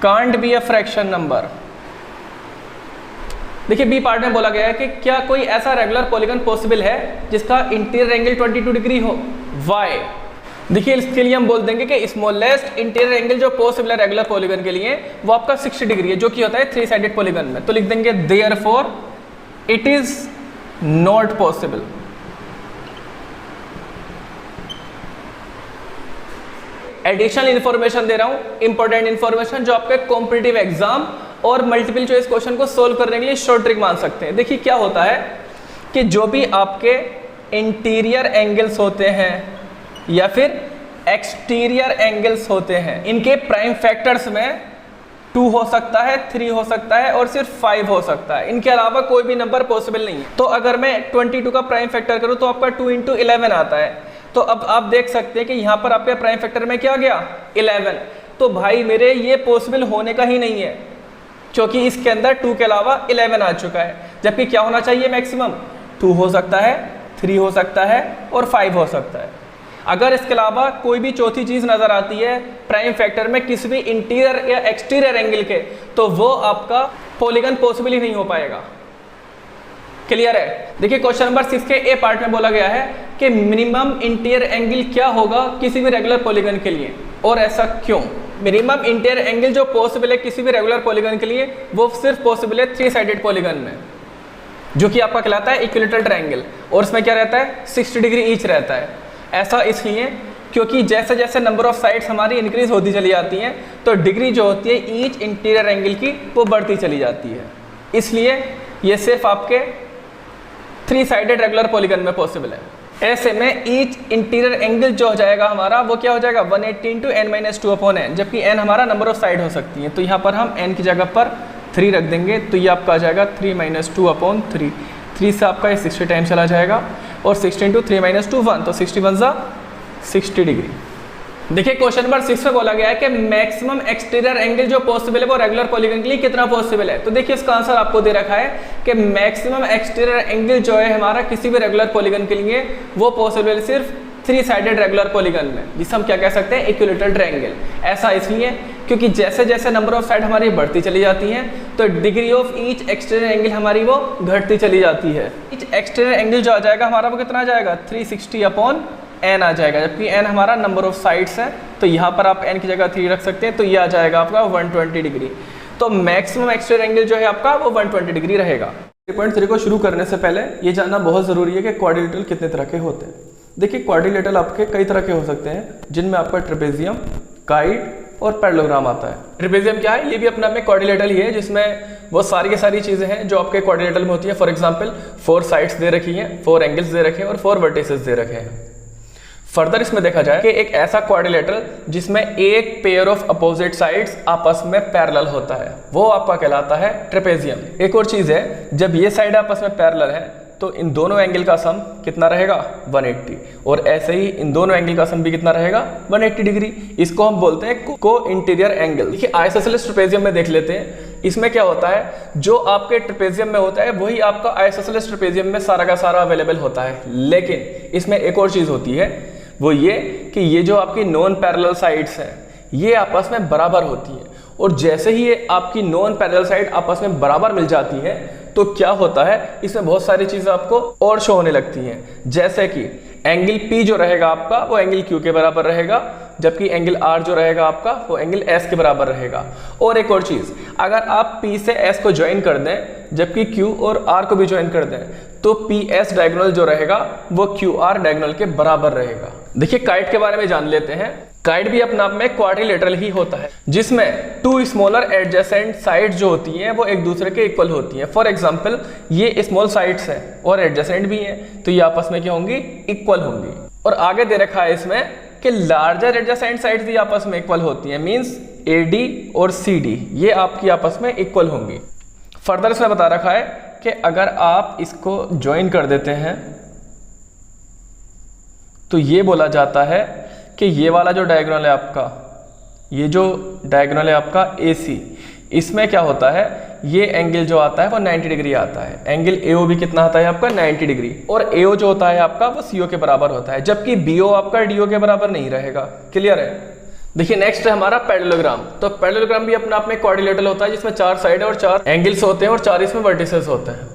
can't be a fraction number. देखिए बी पार्ट में बोला गया है कि क्या कोई ऐसा रेगुलर पॉलीगन पॉसिबल है जिसका इंटीरियर एंगल 22 डिग्री हो? वाई? देखिए इसके लिए हम बोल देंगे कि स्मॉलेस्ट इंटीरियर एंगल जो पॉसिबल है रेगुलर पॉलीगन के लिए वो आपका 60 डिग्री है, जो कि होता है 3 साइडेड पॉलीगन में। तो लिख देंगे therefore it is not possible. Additional information दे रहा हूं, इंपॉर्टेंट इंफॉर्मेशन जो आपके कॉम्पिटिटिव एग्जाम और मल्टीपल चॉइस क्वेश्चन को सोल्व करने के लिए शॉर्ट ट्रिक मान सकते हैं। देखिए क्या होता है कि जो भी आपके इंटीरियर एंगल्स होते हैं या फिर एक्सटीरियर एंगल्स होते हैं, इनके प्राइम फैक्टर्स में 2 हो सकता है, 3 हो सकता है और सिर्फ 5 हो सकता है। इनके अलावा कोई भी नंबर पॉसिबल नहीं है। तो अगर मैं 22 का प्राइम फैक्टर करूं तो आपका 2 × 11 आता है। तो अब आप देख सकते हैं कि यहाँ पर आपके प्राइम फैक्टर में क्या गया? 11। तो भाई मेरे ये पॉसिबल होने का ही नहीं है, क्योंकि इसके अंदर 2 के अलावा 11 आ चुका है। जबकि क्या होना चाहिए? मैक्सिमम 2 हो सकता है, 3 हो सकता है और 5 हो सकता है। अगर इसके अलावा कोई भी चौथी चीज़ नज़र आती है प्राइम फैक्टर में किसी भी इंटीरियर या एक्सटीरियर एंगल के, तो वो आपका पॉलीगन पॉसिबल ही नहीं हो पाएगा। क्लियर है? देखिए क्वेश्चन नंबर 6 के ए पार्ट में बोला गया है कि मिनिमम इंटीरियर एंगल क्या होगा किसी भी रेगुलर पॉलीगन के लिए, और ऐसा क्यों? मिनिमम इंटीरियर एंगल जो पॉसिबल है किसी भी रेगुलर पॉलीगन के लिए वो सिर्फ पॉसिबल है 3 साइडेड पॉलीगन में, जो कि आपका कहलाता है इक्विलेटरल ट्रायंगल, और उसमें क्या रहता है? 60 डिग्री ईच रहता है। ऐसा इसलिए क्योंकि जैसे जैसे नंबर ऑफ साइड्स हमारी इंक्रीज होती चली जाती हैं तो डिग्री जो होती है ईच इंटीरियर एंगल की वो बढ़ती चली जाती है। इसलिए ये सिर्फ आपके 3 साइडेड रेगुलर पॉलीगन में पॉसिबल है। ऐसे में ईच इंटीरियर एंगल जो हो जाएगा हमारा वो क्या हो जाएगा? 180 × n-2/n, जबकि n हमारा नंबर ऑफ साइड हो सकती है। तो यहाँ पर हम n की जगह पर 3 रख देंगे, तो ये आपका आ जाएगा 3 - 2/3। 3 से आपका ये 60 टाइम चला जाएगा और 60 × 3 - 2 1, तो 61 ज़ा 60 डिग्री। देखिए क्वेश्चन नंबर 6 में बोला गया है कि मैक्सिमम एक्सटीरियर एंगल जो पॉसिबल है वो रेगुलर पॉलीगन के लिए कितना पॉसिबल है। तो देखिए इसका आंसर आपको दे रखा है कि मैक्सिमम एक्सटीरियर एंगल जो है हमारा किसी भी रेगुलर पॉलीगन के लिए वो पॉसिबल सिर्फ 3 साइडेड रेगुलर पॉलीगन में, जिसे हम क्या कह सकते हैं? Equilateral triangle. ऐसा इसलिए क्योंकि जैसे जैसे नंबर ऑफ साइड हमारी बढ़ती चली जाती हैं तो degree of each exterior angle हमारी वो घटती चली जाती है। ईच एक्सटीरियर एंगल जो आ जाएगा हमारा वो कितना आ जाएगा 360/n आ जाएगा, जबकि n हमारा नंबर ऑफ साइड्स है तो यहाँ पर आप n की जगह 3 रख सकते हैं, तो ये आ जाएगा आपका 120 डिग्री। तो मैक्सिमम एक्सटीरियर एंगल जो है आपका वो 120 डिग्री रहेगा। 3.3 को शुरू करने से पहले ये जानना बहुत ज़रूरी है कि क्वाड्रिलेटरल कितने तरह के होते हैं। देखिए क्वाड्रिलेटरल आपके कई तरह के हो सकते हैं, जिनमें आपका ट्रेपेजियम, काइट और पैरेललोग्राम आता है। ट्रेपेजियम क्या है? ये भी अपने आप में क्वाड्रिलेटरल ही है, जिसमें वो सारी की सारी चीज़ें हैं जो आपके क्वाड्रिलेटरल में होती है। फॉर एग्जांपल 4 साइड्स दे रखी हैं, 4 एंगल्स दे रखे हैं और 4 वर्टिसेस दे रखे हैं। फर्दर इसमें देखा जाए कि एक ऐसा क्वाड्रिलेटरल जिसमें एक पेयर ऑफ अपोजिट साइड्स आपस में पैरेलल होता है, वो आपका कहलाता है ट्रेपेजियम। एक और चीज़ है, जब ये साइड आपस में पैरेलल है तो इन दोनों एंगल का सम कितना रहेगा 180, और ऐसे ही इन दोनों एंगल का सम भी कितना रहेगा 180 डिग्री। इसको हम बोलते हैं को इंटीरियर एंगल। देखिए आइसोसेलेस ट्रेपेजियम में देख लेते हैं, इसमें क्या होता है, जो आपके ट्रेपेजियम में होता है वही आपका आइसोसेलेस ट्रेपेजियम में सारा का सारा अवेलेबल होता है। लेकिन इसमें एक और चीज़ होती है, वो ये कि ये जो आपकी नॉन पैरेलल साइड्स हैं ये आपस में बराबर होती हैं, और जैसे ही ये आपकी नॉन पैरेलल साइड आपस में बराबर मिल जाती है तो क्या होता है, इसमें बहुत सारी चीज़ें आपको और शो होने लगती हैं। जैसे कि एंगल P जो रहेगा आपका वो एंगल Q के बराबर रहेगा, जबकि एंगल R जो रहेगा आपका वो एंगल S के बराबर रहेगा। और एक और चीज़, अगर आप P से S को ज्वाइन कर दें जबकि Q और R को भी ज्वाइन कर दें तो PS डायगोनल जो रहेगा वो QR डायगोनल के बराबर रहेगा। देखिए काइट के बारे में जान लेते हैं। काइट भी अपने आप में क्वाड्रिलेटरल ही होता है, जिसमें 2 स्मॉलर एडजेसेंट साइड्स जो होती हैं वो एक दूसरे के इक्वल होती हैं। फॉर एग्जांपल ये स्मॉल साइड्स हैं और एडजेसेंट भी हैं, तो ये आपस में क्या होंगी, इक्वल होंगी। और आगे दे रखा है इसमें कि लार्जर एडजेसेंट साइड्स भी आपस में इक्वल होती हैं, मीन्स AD और CD ये आपकी आपस में इक्वल होंगी। फर्दर इसमें बता रखा है कि अगर आप इसको ज्वाइन कर देते हैं तो ये बोला जाता है कि ये वाला जो डायगोनल है आपका, ये जो डायगोनल है आपका AC, इसमें क्या होता है, ये एंगल जो आता है वो 90 डिग्री आता है। एंगल AO भी कितना आता है आपका 90 डिग्री, और AO जो होता है आपका वो CO के बराबर होता है, जबकि BO आपका DO के बराबर नहीं रहेगा। क्लियर है? देखिए नेक्स्ट है हमारा पैरेललोग्राम। तो पैरेललोग्राम भी अपने आप में क्वाड्रिलेटरल होता है, जिसमें 4 साइड और 4 एंगल्स होते हैं और 4 इसमें वर्टिसेस होते हैं।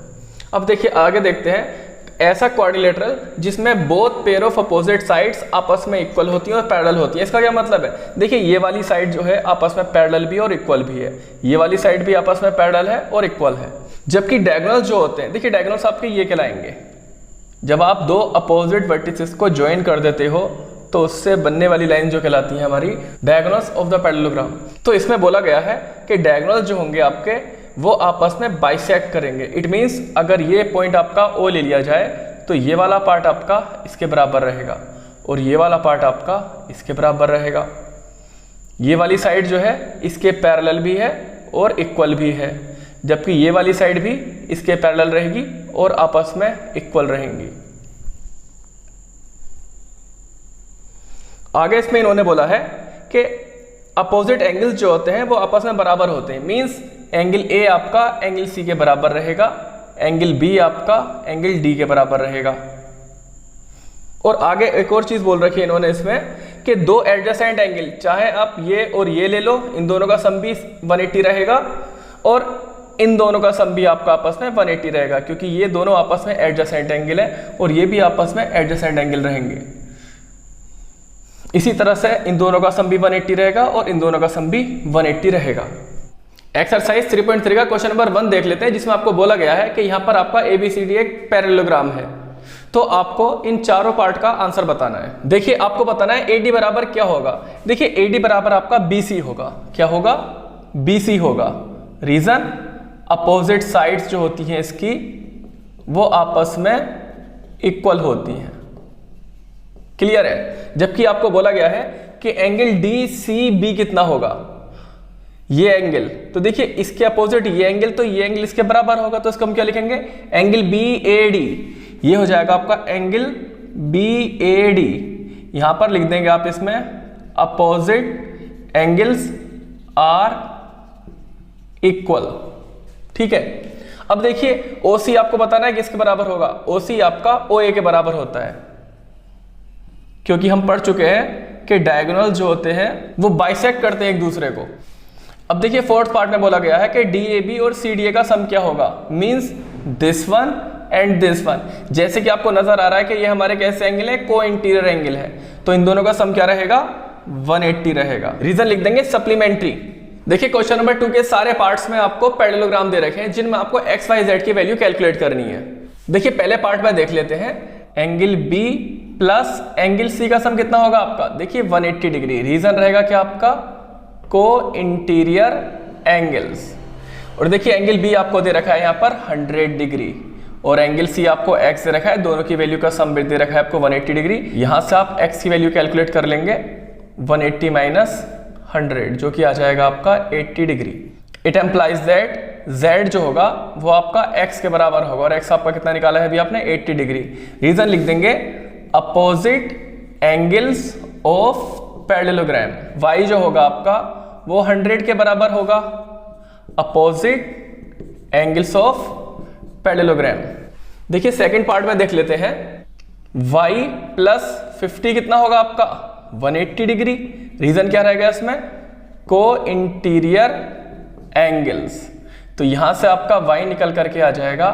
अब देखिए आगे देखते हैं ऐसा क्वाड्रिलेटरल जिसमें both pair of opposite sides आपस में इक्वल होती हैं और पैरेलल होती हैं। इसका क्या मतलब है, देखिए ये वाली साइड जो है आपस में पैरेलल भी और इक्वल भी है, ये वाली साइड भी आपस में पैरेलल है और इक्वल है। जबकि डायगोनल्स जो होते हैं, देखिए डायगोनल्स आपके ये कहलाएंगे, जब आप 2 अपोजिट वर्टिसेस को ज्वाइन कर देते हो तो उससे बनने वाली लाइन जो कहलाती है हमारी डायगोनल्स ऑफ द पैरेललोग्राम। तो इसमें बोला गया है कि डायगोनल्स जो होंगे आपके वो आपस में बाइसेक्ट करेंगे। इट मीन्स अगर ये पॉइंट आपका O ले लिया जाए तो ये वाला पार्ट आपका इसके बराबर रहेगा और ये वाला पार्ट आपका इसके बराबर रहेगा। ये वाली साइड जो है इसके पैरेलल भी है और इक्वल भी है, जबकि ये वाली साइड भी इसके पैरेलल रहेगी और आपस में इक्वल रहेंगी। आगे इसमें इन्होंने बोला है कि अपोजिट एंगल्स जो होते हैं वो आपस में बराबर होते हैं, मीन्स एंगल A आपका एंगल C के बराबर रहेगा, एंगल B आपका एंगल D के बराबर रहेगा। और आगे एक और चीज बोल रखी है इन्होंने इसमें कि 2 एडजेसेंट एंगल, चाहे आप ये और ये ले लो, इन दोनों का सम भी 180 रहेगा और इन दोनों का सम भी आपका आपस में 180 रहेगा, क्योंकि ये दोनों आपस में एडजेसेंट एंगल है और ये भी आपस में एडजेसेंट एंगल रहेंगे। इसी तरह से इन दोनों का सम भी 180 रहेगा और इन दोनों का सम भी 180 रहेगा। एक्सरसाइज 3.3 का क्वेश्चन नंबर 1 देख लेते हैं, जिसमें आपको बोला गया है कि यहाँ पर आपका ABCD एक पैरेललोग्राम है, तो आपको इन चारों पार्ट का आंसर बताना है। देखिए आपको बताना है AD बराबर क्या होगा। देखिए AD बराबर आपका BC होगा। क्या होगा? BC होगा। रीजन, अपोजिट साइड्स जो होती हैं इसकी वो आपस में इक्वल होती हैं। क्लियर है? जबकि आपको बोला गया है कि एंगल DCB कितना होगा, ये एंगल, तो देखिए इसके अपोजिट ये एंगल, तो ये एंगल इसके बराबर होगा, तो इसको हम क्या लिखेंगे, एंगल BAD। ये हो जाएगा आपका एंगल BAD। यहां पर लिख देंगे आप इसमें अपोजिट एंगल्स आर इक्वल। ठीक है, अब देखिए OC आपको बताना है किसके बराबर होगा। OC आपका OA के बराबर होता है, क्योंकि हम पढ़ चुके हैं कि डायगोनल जो होते हैं वो बाइसेक्ट करते हैं एक दूसरे को। अब देखिए फोर्थ पार्ट में बोला गया है कि DAB और CDA का सम क्या होगा, means this one and this one. जैसे कि आपको नजर आ रहा है कि ये हमारे कैसे एंगल है, को इंटीरियर एंगल है, तो इन दोनों का सम क्या रहेगा, 180 रहेगा। रीजन लिख देंगे सप्लीमेंट्री। देखिए क्वेश्चन नंबर 2 के सारे पार्ट्स में आपको पैरेललोग्राम दे रखे हैं जिनमें आपको x, y, z की वैल्यू कैलकुलेट करनी है। देखिए पहले पार्ट में देख लेते हैं, angle B plus angle C का सम कितना होगा आपका, देखिए 180 डिग्री। रीजन रहेगा क्या आपका, को इंटीरियर एंगल्स। और देखिए एंगल B आपको दे रखा है यहाँ पर 100 डिग्री और एंगल C आपको x दे रखा है, दोनों की वैल्यू का सम दे रखा है आपको 180 डिग्री। यहां से आप x की वैल्यू कैलकुलेट कर लेंगे, 180 माइनस 100 जो कि आ जाएगा आपका 80 degree. It implies that z जो होगा वो आपका x के बराबर होगा और x आपका कितना निकाला है अभी आपने, 80 डिग्री। रीजन लिख देंगे opposite angles of parallelogram. y जो होगा आपका वो 100 के बराबर होगा, अपोजिट एंगल्स ऑफ पैरेललोग्राम। देखिए सेकंड पार्ट में देख लेते हैं, y प्लस 50 कितना होगा आपका, 180 डिग्री। रीजन क्या रहेगा इसमें, को इंटीरियर एंगल्स। तो यहां से आपका y निकल करके आ जाएगा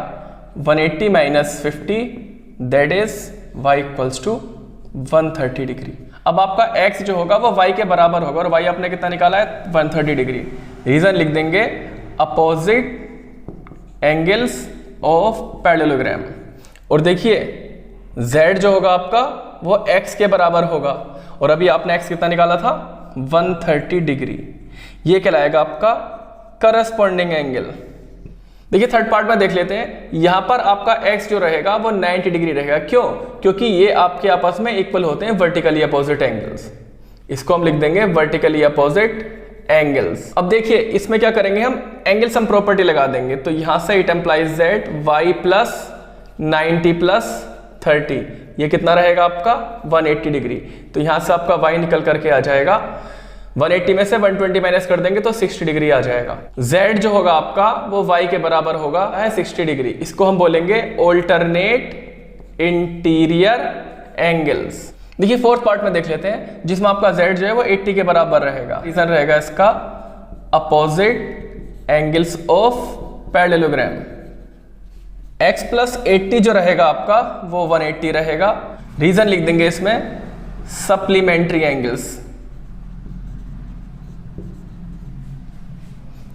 180 minus 50, that is y equals to 130 degree. अब आपका x जो होगा वो y के बराबर होगा और y आपने कितना निकाला है, 130 डिग्री। रीजन लिख देंगे अपोजिट एंगल्स ऑफ पैरेललोग्राम। और देखिए z जो होगा आपका वो x के बराबर होगा और अभी आपने x कितना निकाला था, 130 डिग्री। ये कहलाएगा आपका करस्पॉन्डिंग एंगल। देखिए थर्ड पार्ट में देख लेते हैं, यहां पर आपका x जो रहेगा वो 90 डिग्री रहेगा। क्यों, क्योंकि ये आपके आपस में इक्वल होते हैं वर्टिकली अपोजिट एंगल्स। इसको हम लिख देंगे वर्टिकली अपोजिट एंगल्स। अब देखिए इसमें क्या करेंगे, हम एंगल सम प्रॉपर्टी लगा देंगे। तो यहां से it implies that y plus 90 plus 30 ये कितना रहेगा आपका, 180 डिग्री। तो यहां से आपका y निकल करके आ जाएगा, 180 में से 120 माइनस कर देंगे तो 60 डिग्री आ जाएगा। z जो होगा आपका वो y के बराबर होगा 60 डिग्री। इसको हम बोलेंगे ऑल्टरनेट इंटीरियर एंगल्स। देखिए फोर्थ पार्ट में देख लेते हैं, जिसमें आपका z जो है वो 80 के बराबर रहेगा। रीजन रहेगा इसका opposite angles of parallelogram. x plus 80 जो रहेगा आपका वो 180 रहेगा। रीजन लिख देंगे इसमें सप्लीमेंट्री एंगल्स।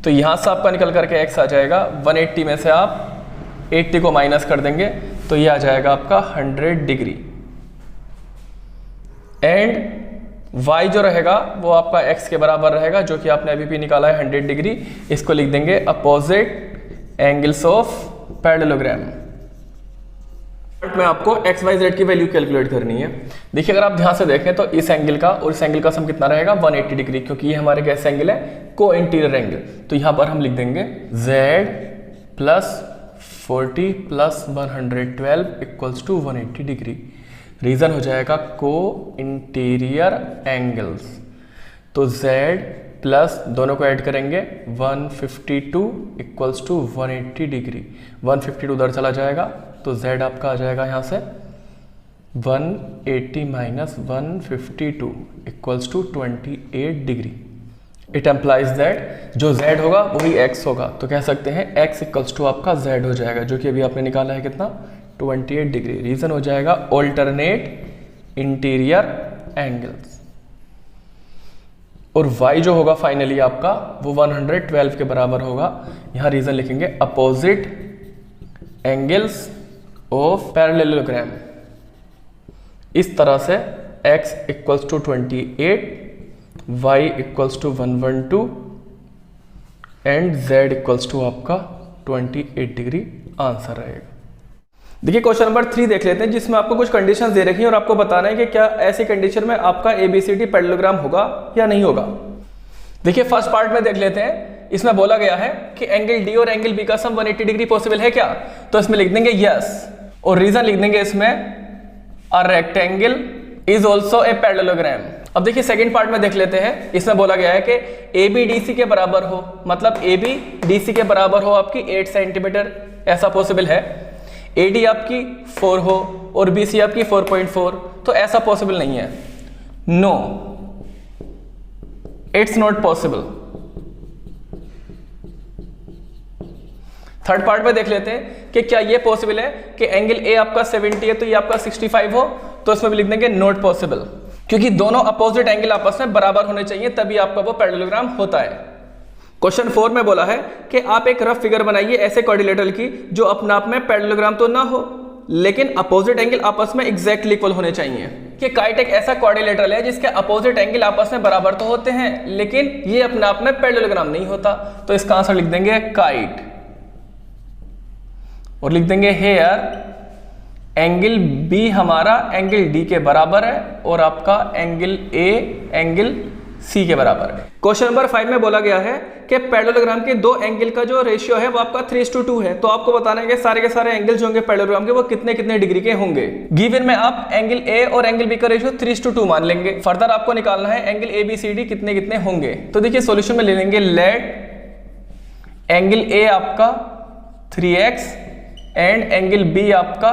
तो यहां से आपका निकल करके x आ जाएगा, 180 में से आप 80 को माइनस कर देंगे तो ये आ जाएगा आपका 100 डिग्री। एंड y जो रहेगा वो आपका x के बराबर रहेगा जो कि आपने अभी भी निकाला है 100 डिग्री। इसको लिख देंगे अपोजिट एंगल्स ऑफ पैरेललोग्राम। में आपको x, y, z की वैल्यू कैलकुलेट करनी है। देखिए अगर आप ध्यान से देखें तो इस एंगल का और इस एंगल का सम कितना रहेगा, 180 डिग्री, क्योंकि ये हमारे कैसे एंगल है, को इंटीरियर एंगल। तो यहां पर हम लिख देंगे z plus 40 plus 112 equals to 180 degree. Reason हो जाएगा को इंटीरियर एंगल्स। तो z प्लस दोनों को ऐड करेंगे 152 इक्वल्स टू 180 डिग्री। 152 उधर चला जाएगा तो z आपका आ जाएगा यहाँ से 180 minus 152 equals to 28 degree. It implies that जो z होगा वही x होगा। तो कह सकते हैं x इक्वल्स टू आपका z हो जाएगा जो कि अभी आपने निकाला है कितना, 28 डिग्री। रीजन हो जाएगा ऑल्टरनेट इंटीरियर एंगल्स। और y जो होगा फाइनली आपका वो 112 के बराबर होगा। यहां रीजन लिखेंगे अपोजिट एंगल्स ऑफ पैरेललोग्राम। इस तरह से x equals to 28, y equals to 112 and z equals to आपका 28 डिग्री आंसर रहेगा। देखिए क्वेश्चन नंबर 3 देख लेते हैं, जिसमें आपको कुछ कंडीशंस दे रखी हैं और आपको बताना है कि क्या ऐसी कंडीशन में आपका ABCD पैरेललोग्राम होगा या नहीं होगा। देखिए फर्स्ट पार्ट में देख लेते हैं, इसमें बोला गया है कि एंगल D और एंगल B का सम 180 डिग्री पॉसिबल है क्या, तो इसमें लिख देंगे यस और रीजन लिख देंगे इसमें a rectangle is also a parallelogram. अब देखिए सेकंड पार्ट में देख लेते हैं, इसमें बोला गया है कि AB DC के बराबर हो, मतलब AB DC के बराबर हो आपकी 8 सेंटीमीटर, ऐसा पॉसिबल है। AD आपकी 4 हो और BC आपकी 4.4, तो ऐसा पॉसिबल नहीं है। No, it's not possible. Third part में देख लेते हैं कि क्या ये पॉसिबल है कि एंगल ए आपका 70 है तो ये आपका 65 हो, तो इसमें भी लिख देंगे नॉट पॉसिबल, क्योंकि दोनों अपोजिट एंगल आपस में बराबर होने चाहिए तभी आपका वो पैरेललोग्राम होता है। क्वेश्चन 4 में बोला है कि आप एक रफ फिगर बनाइए ऐसे क्वाड्रिलेटरल की जो अपने आप में पैरेललोग्राम तो ना हो लेकिन अपोजिट एंगल आपस में एग्जैक्टली इक्वल होने चाहिए। कि काइट एक ऐसा क्वाड्रिलेटरल है जिसके अपोजिट एंगल आपस में बराबर तो होते हैं लेकिन ये अपने आप में पैरेललोग्राम नहीं होता, तो इसका आंसर लिख देंगे काइट और लिख देंगे हेयर एंगल बी हमारा एंगल डी के बराबर है और आपका एंगल ए एंगल सी के बराबर है। क्वेश्चन नंबर 5 में बोला गया है कि पैरेललोग्राम के दो एंगल का जो रेशियो है वो आपका 3:2 है, तो आपको बताना है कि सारे के सारे एंगल जो होंगे पैरेललोग्राम के वो कितने कितने डिग्री के होंगे। गिवन में आप एंगल ए और एंगल बी का रेशियो 3:2 मान लेंगे। फर्दर आपको निकालना है angle A B C D कितने कितने होंगे। तो देखिए सॉल्यूशन में ले लेंगे लेट एंगल ए आपका 3x एंड एंगल बी आपका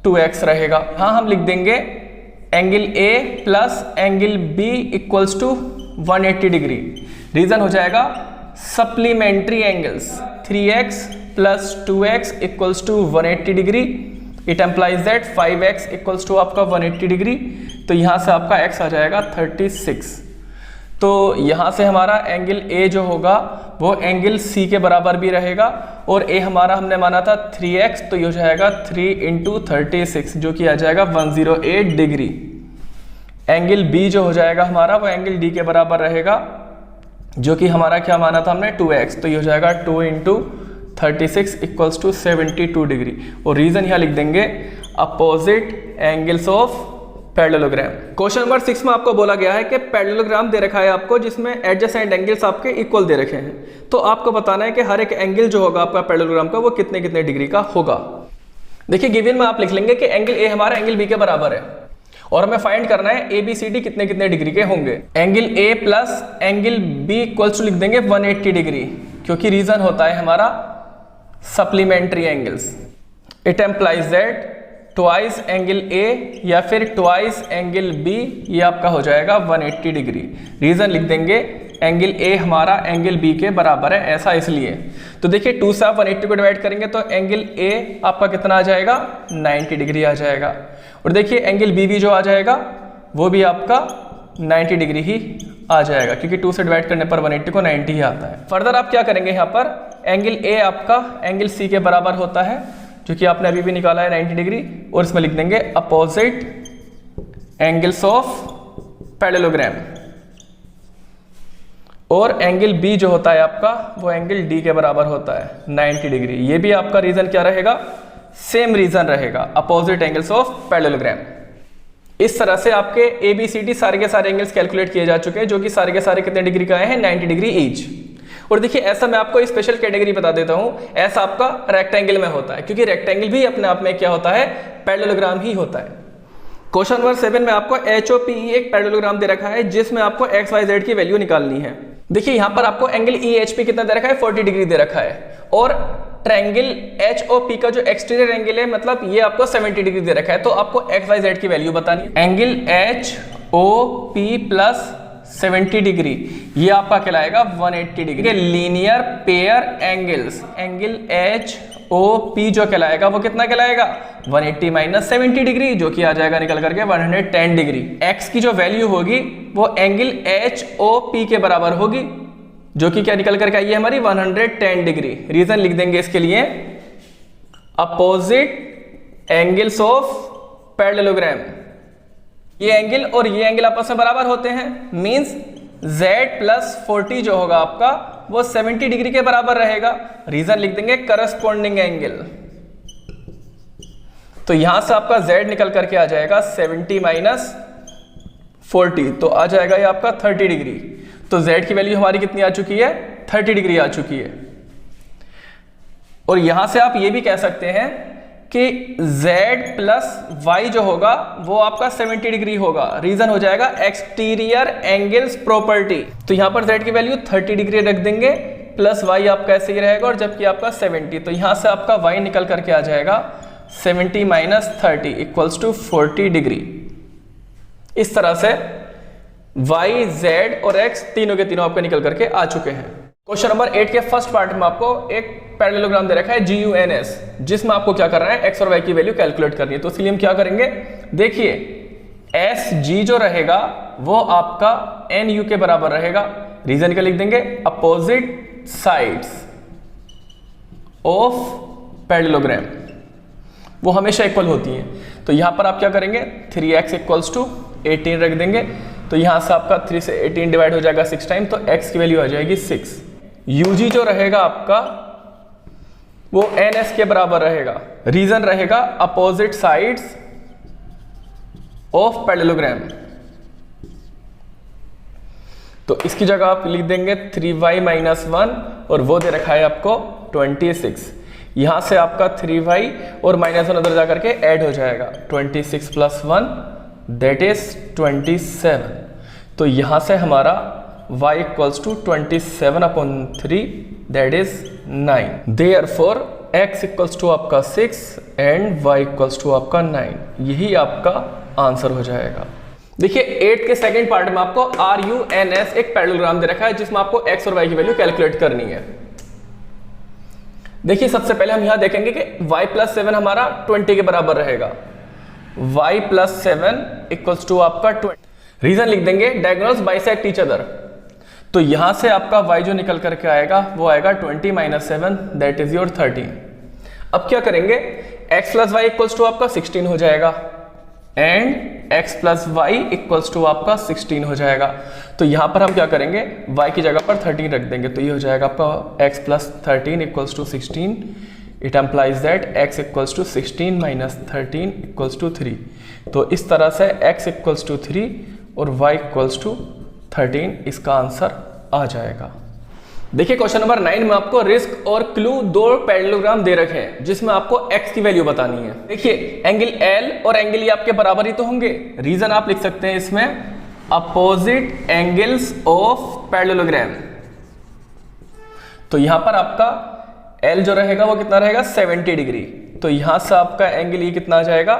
2x रहेगा। हाँ हम लिख देंगे angle A plus angle B equals to 180 degree. Reason हो जाएगा supplementary angles 3x plus 2x equals to 180 degree. It implies that 5x equals to आपका 180 डिग्री, तो यहां से आपका x आ जाएगा 36। तो यहाँ से हमारा एंगल ए जो होगा वो एंगल सी के बराबर भी रहेगा और ए हमारा हमने माना था 3x, तो ये हो जाएगा 3 × 36 जो कि आ जाएगा 108 डिग्री। एंगल बी जो हो जाएगा हमारा वो एंगल डी के बराबर रहेगा जो कि हमारा क्या माना था हमने 2x, तो ये हो जाएगा 2 × 36 इक्वल्स टू 72 डिग्री। और रीजन यहाँ लिख देंगे opposite angles of parallelogram. Question number 6 में आपको बोला गया है कि पैरेललोग्राम दे रखा है आपको जिसमें एडजेसेंट एंगल्स आपके इक्वल दे रखे हैं, तो आपको बताना है कि हर एक एंगल जो होगा आपका पैरेललोग्राम का वो कितने कितने डिग्री का होगा। देखिए गिवन में आप लिख लेंगे कि एंगल ए हमारा एंगल बी के बराबर है और हमें फाइंड करना है ए बी सी डी कितने कितने डिग्री के होंगे। Angle A plus angle B equals to लिख देंगे 180 डिग्री, क्योंकि रीजन होता है हमारा supplementary angles. It implies that twice angle A या फिर ट्वाइस एंगल बी, ये आपका हो जाएगा 180 डिग्री। रीजन लिख देंगे एंगल ए हमारा एंगल बी के बराबर है, ऐसा इसलिए। तो देखिए 2 से आप 180 को डिवाइड करेंगे तो एंगल ए आपका कितना आ जाएगा 90 डिग्री आ जाएगा। और देखिए एंगल बी भी जो आ जाएगा वो भी आपका 90 डिग्री ही आ जाएगा, क्योंकि 2 से डिवाइड करने पर 180 को 90 ही आता है। फर्दर आप क्या करेंगे, यहाँ पर एंगल ए आपका एंगल सी के बराबर होता है जो कि आपने अभी भी निकाला है 90 डिग्री, और इसमें लिख देंगे अपोजिट एंगल्स ऑफ पैरेललोग्राम। और एंगल बी जो होता है आपका वो एंगल डी के बराबर होता है 90 डिग्री। ये भी आपका रीजन क्या रहेगा, सेम रीजन रहेगा, अपोजिट एंगल्स ऑफ पैरेललोग्राम। इस तरह से आपके ए बी सी डी सारे के सारे एंगल्स कैलकुलेट किए जा चुके हैं जो कि सारे के सारे कितने डिग्री का आए हैं 90 डिग्री ईच। और देखिए ऐसा मैं आपको स्पेशल कैटेगरी बता देता हूं, ऐसा आपका रेक्टेंगल में होता है, क्योंकि रेक्टेंगल भी अपने आप में क्या होता है पैरेललोग्राम ही होता है। क्वेश्चन नंबर 7 में आपको HOPE एक पैरेललोग्राम दे रखा है जिसमें आपको XYZ की वैल्यू निकालनी है। देखिए यहाँ पर आपको एंगल EHP कितना दे रखा है 40 डिग्री दे रखा है, और ट्रायंगल HOP का जो एक्सटीरियर एंगल है मतलब ये आपको 70 डिग्री दे रखा है, तो आपको XYZ की वैल्यू बतानी है। एंगल HOP प्लस 70 डिग्री ये आपका कहलाएगा 180 degree. Linear pair angles, angle HOP जो कहलाएगा वो कितना कहलाएगा 180 माइनस 70 डिग्री, जो कि आ जाएगा निकल करके 110 डिग्री। x की जो वैल्यू होगी वो एंगल HOP के बराबर होगी, जो कि क्या निकल करके आई है हमारी 110 डिग्री। रीजन लिख देंगे इसके लिए अपोजिट एंगल्स ऑफ पैरेललोग्राम। ये एंगल और ये एंगल आपस में बराबर होते हैं, मींस Z प्लस 40 जो होगा आपका वो 70 डिग्री के बराबर रहेगा। रीजन लिख देंगे करस्पॉन्डिंग एंगल। तो यहां से आपका Z निकल करके आ जाएगा 70 माइनस 40, तो आ जाएगा ये आपका 30 डिग्री। तो Z की वैल्यू हमारी कितनी आ चुकी है 30 डिग्री आ चुकी है। और यहां से आप ये भी कह सकते हैं कि Z प्लस Y जो होगा वो आपका 70 डिग्री होगा। रीजन हो जाएगा एक्सटीरियर एंगल्स प्रॉपर्टी। तो यहां पर Z की वैल्यू 30 डिग्री रख देंगे, प्लस Y आपका ऐसे ही रहेगा, और जबकि आपका 70, तो यहां से आपका Y निकल करके आ जाएगा 70 माइनस 30 इक्वल्स टू 40 डिग्री। इस तरह से y, z और x तीनों के तीनों आपके निकल करके आ चुके हैं। क्वेश्चन नंबर 8 के फर्स्ट पार्ट में आपको एक पैरेललोग्राम दे रखा है GUNS, जिसमें आपको क्या करना है, x और y की वैल्यू कैलकुलेट करनी है। तो इसलिए हम क्या करेंगे, देखिए SG जो रहेगा वो आपका NU के बराबर रहेगा। रीजन क्या लिख देंगे, अपोजिट साइड्स ऑफ पैरेललोग्राम वो हमेशा इक्वल होती हैं। तो यहां पर आप क्या करेंगे, 3x इक्वल्स टू 18 रख देंगे। तो यहां से आपका 3 से 18 डिवाइड हो जाएगा 6 टाइम, तो x की वैल्यू आ जाएगी 6। UG जो रहेगा आपका वो NS के बराबर रहेगा। रीजन रहेगा अपोजिट साइड्स ऑफ पैरेललोग्राम। तो इसकी जगह आप लिख देंगे 3y माइनस 1 और वो दे रखा है आपको 26। यहां से आपका 3y और माइनस 1 उधर जाकर के ऐड हो जाएगा, 26 प्लस 1 दैट इज 27। तो यहां से हमारा y equals to 27/3 that is 9। Therefore x equals to आपका 6 एंड y इक्वल्स टू आपका 9। यही आपका आंसर हो जाएगा। देखिए 8 के सेकंड पार्ट में आपको RUNS एक पैरेललोग्राम दे रखा है, जिसमें आपको x और y की वैल्यू कैलकुलेट करनी है। देखिए सबसे पहले हम यहां देखेंगे कि y प्लस 7 हमारा 20 के बराबर रहेगा। y प्लस 7 इक्वल्स टू आपका 20। रीजन लिख देंगे डायगोनल्स बाइसेक्ट ईच अदर। तो यहां से आपका y जो निकल करके आएगा वो आएगा 20 माइनस 7 दैट इज योर 13। अब क्या करेंगे, x plus y equals to आपका 16 हो जाएगा and x plus y equals to आपका 16 हो जाएगा। तो यहां पर हम क्या करेंगे, y की जगह पर 13 रख देंगे। तो ये हो जाएगा आपका x plus 13 equals to 16। It implies that x equals to 16 minus 13 equals to 3। तो इस तरह से x इक्वल्स टू 3 और y इक्वल्स टू 13 इसका आंसर आ जाएगा। देखिए क्वेश्चन नंबर 9 में आपको रिस्क और क्लू दो पैरेललोग्राम दे रखे हैं, जिसमें आपको x की वैल्यू बतानी है। देखिए एंगल L और एंगल E आपके बराबर ही तो होंगे। रीजन आप लिख सकते हैं इसमें अपोजिट एंगल्स ऑफ पैरेललोग्राम। तो यहां पर आपका L जो रहेगा वो कितना रहेगा, 70 डिग्री। तो यहां से आपका एंगल E कितना आ जाएगा,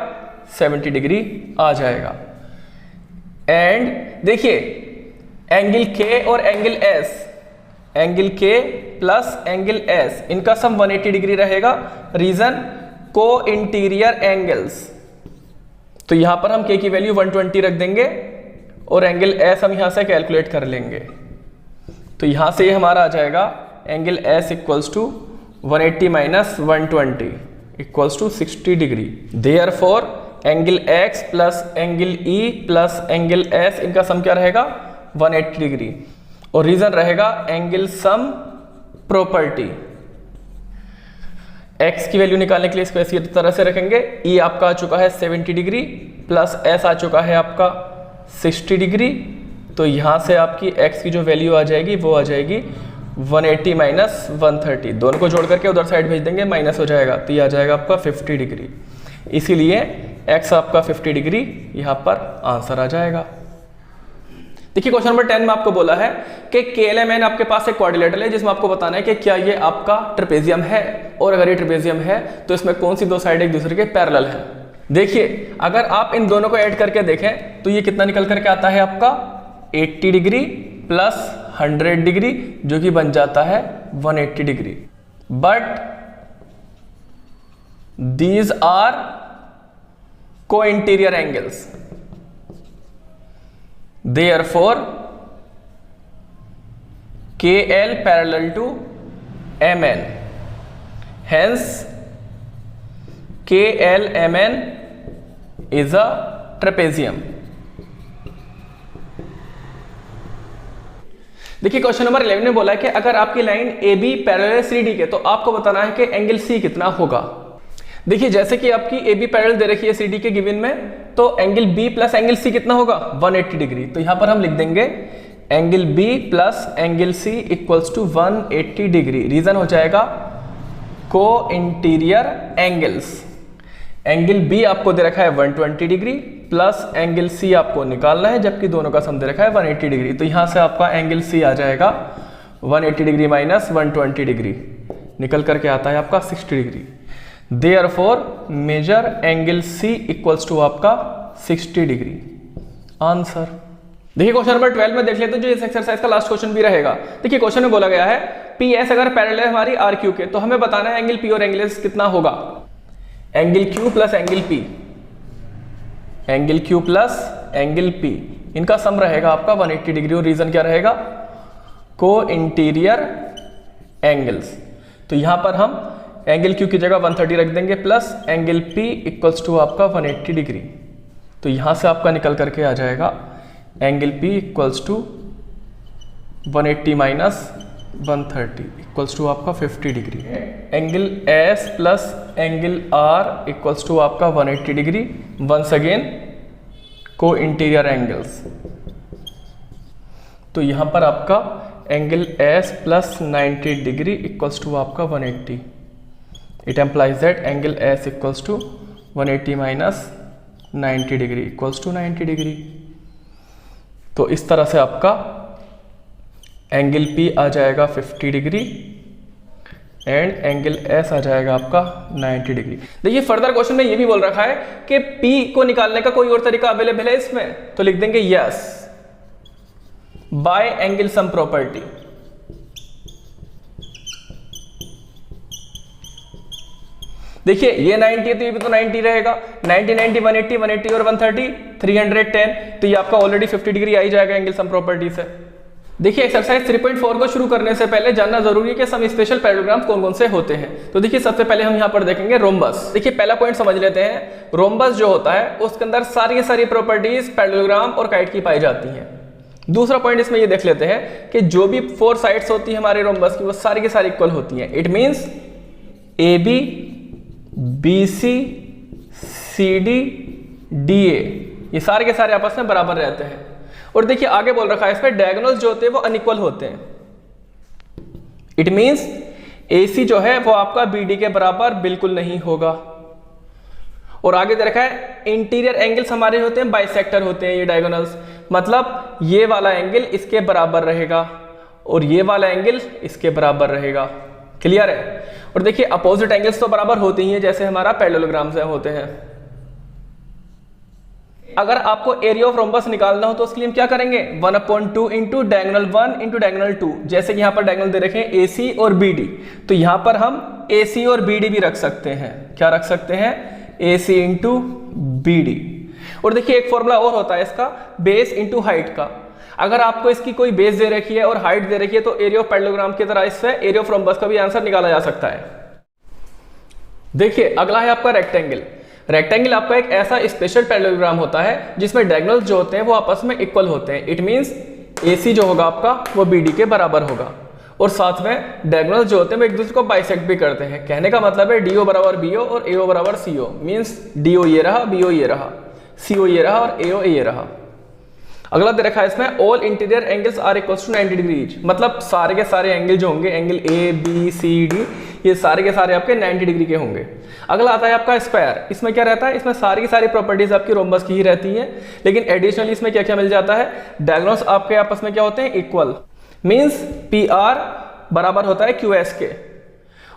70 डिग्री आ जाएगा। एंड देखिए एंगल K और angle S, angle K plus angle S इनका सम 180 डिग्री रहेगा। रीजन को इंटीरियर एंगल्स। तो यहां पर हम K की वैल्यू 120 रख देंगे और एंगल S हम यहां से कैलकुलेट कर लेंगे। तो यहां से ये हमारा आ जाएगा angle S equals to 180 minus 120 equals to 60 degree. Therefore angle X plus angle E plus angle S इनका सम क्या रहेगा, 180 डिग्री। और रीजन रहेगा एंगल सम प्रॉपर्टी। x की वैल्यू निकालने के लिए इसको इसी तरह से रखेंगे। E आपका आ चुका है 70 डिग्री प्लस S आ चुका है आपका 60 डिग्री। तो यहां से आपकी x की जो वैल्यू आ जाएगी वो आ जाएगी 180 माइनस 130। दोनों को जोड़ करके उधर साइड भेज देंगे, माइनस हो जाएगा। तो ये आ जाएगा आपका 50 डिग्री। इसीलिए x आपका 50 डिग्री यहां पर आंसर आ जाएगा। देखिए क्वेश्चन नंबर 10 में आपको बोला है कि KLMN आपके पास एक क्वाड्रिलेटरल है, जिसमें आपको बताना है कि क्या ये आपका ट्रेपेजियम है, और अगर ये ट्रेपेजियम है तो इसमें कौन सी दो साइड एक दूसरे के पैरेलल है। देखिए अगर आप इन दोनों को ऐड करके देखें तो ये कितना निकल करके आता है आपका 80 डिग्री प्लस 100 डिग्री, जो कि बन जाता है 180 डिग्री। बट दीज आर को interior angles, therefore KL parallel to MN, hence KLMN is a trapezium। देखिए क्वेश्चन नंबर 11 में बोला है कि अगर आपकी लाइन AB पैरेलल CD के, तो आपको बताना है कि एंगल C कितना होगा। देखिए जैसे कि आपकी AB पैरेलल दे रखी है CD के गिवन में, तो angle B plus angle C कितना होगा, 180 डिग्री। तो यहां पर हम लिख देंगे angle B plus angle C equals to 180 degree. Reason हो जाएगा को इंटीरियर एंगल्स। एंगल B आपको दे रखा है 120 डिग्री प्लस एंगल C आपको निकालना है, जबकि दोनों का सम दे रखा है 180 डिग्री। तो यहां से आपका एंगल C आ जाएगा 180 डिग्री माइनस 120 डिग्री, निकल करके आता है आपका 60 degree. Therefore measure angle C equals to आपका 60 डिग्री। आंसर। देखिए क्वेश्चन नंबर 12 में देख लेते हैं, जो इस एक्सरसाइज का लास्ट क्वेश्चन भी रहेगा। देखिए क्वेश्चन में बोला गया है पी एस अगर पैरेलल है हमारी आर क्यू के, तो हमें बताना है एंगल पी और एंगल एस कितना होगा। Angle Q plus angle P, angle Q plus angle P, इनका सम रहेगा आपका 180 डिग्री। और रीजन क्या रहेगा, को इंटीरियर एंगल्स। तो यहां पर हम एंगल क्यू की जगह 130 रख देंगे plus angle P equals to आपका 180 डिग्री। तो यहां से आपका निकल करके आ जाएगा angle P equals to 180 minus 130 equals to आपका 50 degree. Angle S plus angle R equals to आपका 180 डिग्री। वंस अगेन को इंटीरियर एंगल्स, तो यहां पर आपका angle S plus 90 degree equals to आपका 180। It implies that angle S equals to 180 minus 90 degree equals to 90 degree. तो इस तरह से आपका एंगल पी आ जाएगा 50 डिग्री एंड एंगल एस आ जाएगा आपका 90 डिग्री। देखिए फर्दर क्वेश्चन में ये भी बोल रखा है कि पी को निकालने का कोई और तरीका अवेलेबल है इसमें, तो लिख देंगे yes bye angle sum property. देखिए ये 90 है तो ये भी तो 90 रहेगा, 90 90 180 180 और 130 310, तो ये आपका ऑलरेडी 50 डिग्री आ ही जाएगा एंगल सम प्रॉपर्टी से। देखिए एक्सरसाइज 3.4 को शुरू करने से पहले जानना जरूरी है कि सम स्पेशल पैरेललोग्राम कौन कौन से होते हैं। तो देखिए सबसे पहले हम यहाँ पर देखेंगे रोम्बस। देखिए पहला पॉइंट समझ लेते हैं, रोम्बस जो होता है उसके अंदर सारी प्रॉपर्टीज पैरेललोग्राम और काइट की पाई जाती हैं। दूसरा पॉइंट इसमें ये देख लेते हैं कि जो भी 4 साइड्स होती है हमारे रोम्बस की वो सारी की सारी इक्वल होती हैं। It means A B B C C D D A, ये सारे के सारे आपस में बराबर रहते हैं। और देखिए आगे बोल रखा है इसमें डायगोनल्स जो होते हैं वो अनइक्वल होते हैं। इट मींस ए सी जो है वो आपका बी डी के बराबर बिल्कुल नहीं होगा। और आगे दे रखा है इंटीरियर एंगल्स हमारे होते हैं बाइसेक्टर होते हैं ये डायगोनल्स, मतलब ये वाला एंगल इसके बराबर रहेगा और ये वाला एंगल इसके बराबर रहेगा। क्लियर है। और देखिए अपोजिट एंगल्स तो बराबर होते ही हैं जैसे हमारा पैरेललोग्राम से होते हैं। अगर आपको एरिया ऑफ रोम्बस निकालना हो तो उसके लिए हम क्या करेंगे, 1/2 इंटू डायगोनल 1 इंटू डायगोनल 2। जैसे कि यहाँ पर डायगोनल दे रखे हैं ए सी और बी डी, तो यहाँ पर हम ए सी और बी डी भी रख सकते हैं। क्या रख सकते हैं, ए सी इंटू बी डी। और देखिए एक फॉर्मूला और होता है इसका, बेस इंटू हाइट का। अगर आपको इसकी कोई बेस दे रखी है और हाइट दे रखी है तो एरिया ऑफ पैरेललोग्राम की तरह इससे एरिया ऑफ रोम्बस का भी आंसर निकाला जा सकता है। देखिए अगला है आपका रेक्टेंगल। रेक्टेंगल आपका एक ऐसा स्पेशल पैरेललोग्राम होता है जिसमें डायगोनल्स जो होते हैं वो आपस में इक्वल होते हैं। इट मींस AC जो होगा आपका वो BD के बराबर होगा और साथ में डायगोनल्स जो होते हैं वो एक दूसरे को बाइसेक्ट भी करते हैं। कहने का मतलब है DO बराबर BO और AO बराबर CO, मींस DO ये रहा, BO ये रहा, CO ये रहा और AO ये रहा। अगला दे रखा है इसमें all interior angles are equals to 90 degree each, मतलब सारे के सारे एंगल जो होंगे angle A B C D ये सारे के सारे आपके 90 डिग्री के होंगे। अगला आता है आपका स्क्वायर। इसमें क्या रहता है, इसमें सारी की सारी प्रॉपर्टीज आपकी रोम्बस की ही रहती हैं, लेकिन एडिशनली इसमें क्या क्या मिल जाता है, डायगोनल्स आपके आपस में क्या होते हैं, इक्वल। मींस PR बराबर होता है QS के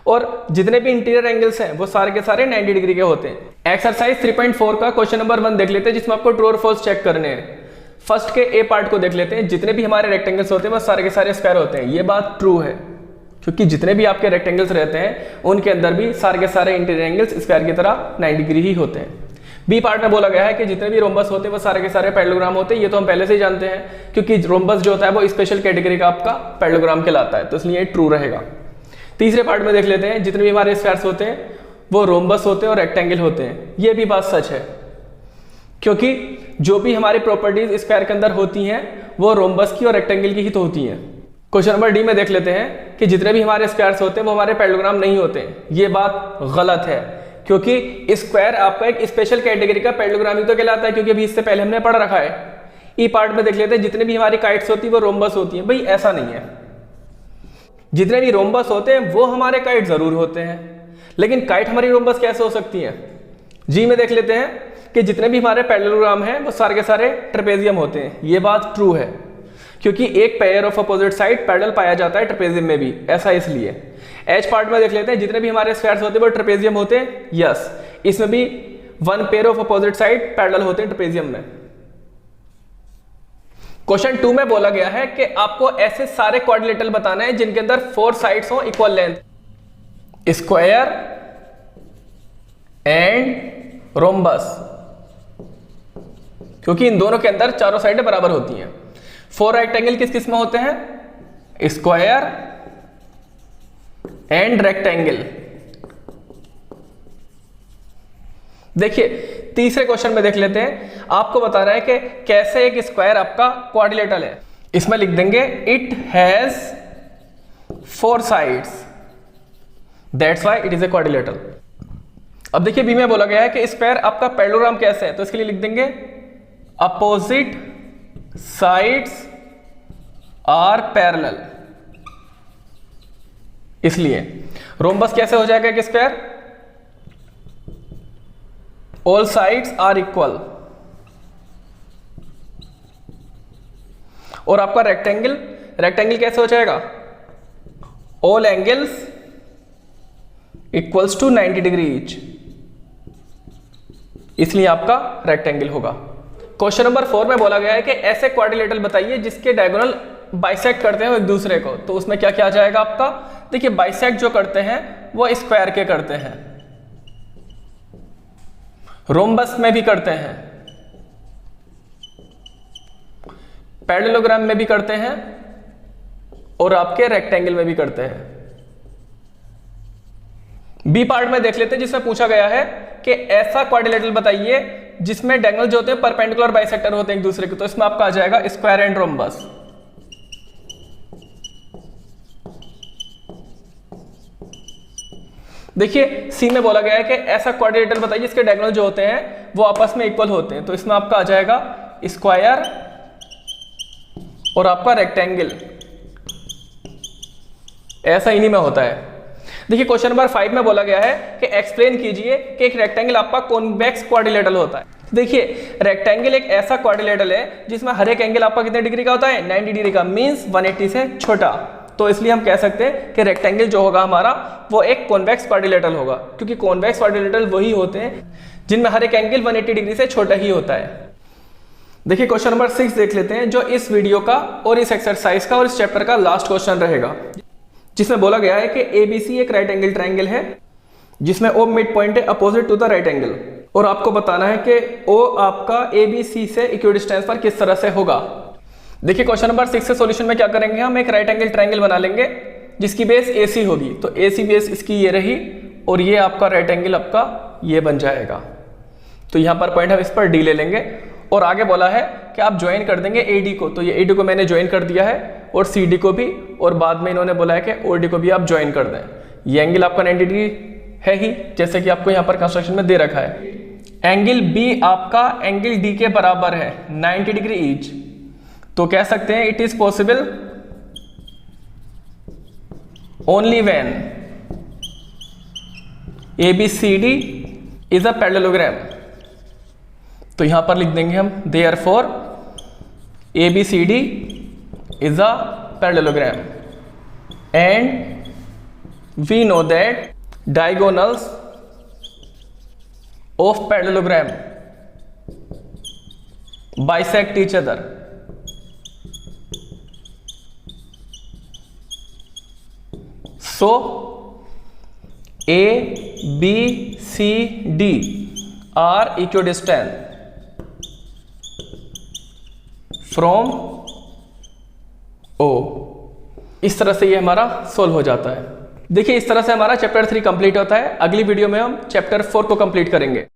और जितने भी इंटीरियर एंगल्स हैं वो सारे के सारे 90 डिग्री के होते हैं। एक्सरसाइज 3.4 का क्वेश्चन नंबर 1 देख लेते हैं जिसमें आपको ट्रू और फॉल्स चेक करने हैं। फर्स्ट के ए पार्ट को देख लेते हैं। जितने भी हमारे रेक्टेंगल्स होते हैं वो सारे के सारे स्क्वायर होते हैं। ये बात ट्रू है क्योंकि जितने भी आपके रेक्टेंगल्स रहते हैं उनके अंदर भी सारे के सारे इंटीरियर एंगल्स स्क्वायर की तरह 90 डिग्री ही होते हैं। बी पार्ट में बोला गया है कि जितने भी रोम्बस होते हैं वो सारे के सारे पैरेललोग्राम होते हैं। ये तो हम पहले से ही जानते हैं क्योंकि रोम्बस जो होता है वो स्पेशल कैटेगरी का आपका पैरेललोग्राम कहलाता है, तो इसलिए ट्रू रहेगा। तीसरे पार्ट में देख लेते हैं। जितने भी हमारे स्क्वायर्स होते हैं वो रोम्बस होते हैं और रेक्टेंगल होते हैं। ये भी बात सच है क्योंकि जो भी हमारी प्रॉपर्टीज स्क्वायर के अंदर होती हैं वो रोम्बस की और रेक्टेंगल की ही तो होती हैं। क्वेश्चन नंबर डी में देख लेते हैं कि जितने भी हमारे स्क्वायर्स होते हैं वो हमारे पैरेललोग्राम नहीं होते। ये बात गलत है क्योंकि स्क्वायर आपका एक स्पेशल कैटेगरी का पैरेललोग्राम ही तो कहलाता है, क्योंकि अभी इससे पहले हमने पढ़ रखा है। ई पार्ट में देख लेते हैं। जितने भी हमारी काइट्स होती है वो रोम्बस होती है। भाई ऐसा नहीं है, जितने भी रोम्बस होते हैं वो हमारे काइट जरूर होते हैं, लेकिन काइट हमारी रोम्बस कैसे हो सकती है। जी में देख लेते हैं कि जितने भी हमारे पैरेललोग्राम हैं वो सारे के सारे ट्रेपेजियम होते हैं। ये बात ट्रू है क्योंकि एक pair of opposite side parallel पाया जाता है ट्रेपेजियम में भी, ऐसा इसलिए। एच पार्ट में देख लेते हैं। जितने भी हमारे स्क्वायर्स होते हैं वो ट्रेपेजियम होते हैं। यस, इसमें भी 1 pair of opposite side parallel होते हैं ट्रेपेजियम में। क्वेश्चन 2 में बोला गया है कि आपको ऐसे सारे क्वाड्रिलेटरल बताने हैं जिनके अंदर 4 साइड्स हो equal length, square and rhombus, क्योंकि इन दोनों के अंदर चारों साइडें बराबर होती हैं। 4 रेक्टेंगल किस किस में होते हैं? Square and rectangle. देखिए तीसरे क्वेश्चन में देख लेते हैं, आपको बता रहा है कि कैसे एक स्क्वायर आपका क्वाड्रिलेटरल है। इसमें लिख देंगे it has 4 sides, that's why it is a quadrilateral. अब देखिए बी में बोला गया है कि स्क्वायर आपका पैरेललोग्राम कैसे है, तो इसके लिए लिख देंगे अपोजिट साइड्स आर पैरेलल। इसलिए रोम्बस कैसे हो जाएगा एक square? All sides are equal. और आपका रेक्टेंगल, रेक्टेंगल कैसे हो जाएगा? All angles equals to 90 degree each, इसलिए आपका रेक्टेंगल होगा। क्वेश्चन नंबर 4 में बोला गया है कि ऐसे क्वाड्रिलेटरल बताइए जिसके डायगोनल बाइसेक्ट करते हैं एक दूसरे को, तो उसमें क्या क्या आ जाएगा आपका? देखिए बाइसेक्ट जो करते हैं वो स्क्वायर के करते हैं, रोम्बस में भी करते हैं, पैरेललोग्राम में भी करते हैं और आपके रेक्टेंगल में भी करते हैं। बी पार्ट में देख लेते हैं जिसमें पूछा गया है कि ऐसा क्वाड्रिलेटरल बताइए जिसमें डायगोनल जो होते हैं परपेंडिकुलर बाइसेक्टर होते हैं एक दूसरे के, तो इसमें आपका आ जाएगा स्क्वायर एंड रोम्बस। देखिए सी में बोला गया है कि ऐसा क्वाड्रिलेटरल बताइए जिसके डायगोनल जो होते हैं वो आपस में इक्वल होते हैं, तो इसमें आपका आ जाएगा स्क्वायर और आपका रेक्टेंगल। ऐसा इन्हीं में होता है। देखिए क्वेश्चन नंबर 5 में बोला गया है कि एक्सप्लेन कीजिए कि एक रेक्टेंगल आपका कॉन्वेक्स क्वाड्रिलेटरल होता है। देखिए रेक्टेंगल एक ऐसा क्वाड्रिलेटरल है जिसमें हर एक एंगल आपका कितने डिग्री का होता है? 90 डिग्री का, मींस 180 से छोटा। तो इसलिए हम कह सकते हैं कि रेक्टेंगल जो होगा हमारा वो एक कॉन्वेक्स क्वाड्रिलेटरल होगा, क्योंकि कॉन्वेक्स क्वाड्रिलेटरल वही होते हैं जिनमें हर एक एंगल 180 डिग्री से छोटा ही होता है। देखिए क्वेश्चन नंबर 6 देख लेते हैं, जो इस वीडियो का और इस एक्सरसाइज का और इस चैप्टर का लास्ट क्वेश्चन रहेगा, जिसमें बोला गया है कि ABC एक राइट एंगल ट्राइंगल है जिसमें O मिड पॉइंट है opposite to the right angle, और आपको बताना है कि O आपका ABC से इक्विडिस्टेंस पर किस तरह से होगा। देखिए क्वेश्चन नंबर 6 के सॉल्यूशन में क्या करेंगे, हम एक राइट एंगल ट्राइंगल बना लेंगे जिसकी बेस AC होगी, तो AC बेस इसकी ये रही और ये आपका राइट एंगल आपका ये बन जाएगा। तो यहाँ पर पॉइंट हम इस पर D ले लेंगे और आगे बोला है कि आप ज्वाइन कर देंगे AD को, तो ये AD को मैंने ज्वाइन कर दिया है और CD को भी, और बाद में इन्होंने बोला है कि OD को भी आप ज्वाइन कर दें। ये एंगल आपका 90 डिग्री है ही, जैसे कि आपको यहाँ पर कंस्ट्रक्शन में दे रखा है। एंगल B आपका एंगल D के बराबर है 90 डिग्री ईच, तो कह सकते हैं it is possible only when ABCD is a parallelogram. तो यहां पर लिख देंगे हम therefore ABCD is a parallelogram and we know that diagonals of parallelogram bisect each other. So ABCD are equidistant from O। इस तरह से ये हमारा सोल्व हो जाता है। देखिए इस तरह से हमारा चैप्टर 3 कंप्लीट होता है। अगली वीडियो में हम चैप्टर 4 को कंप्लीट करेंगे।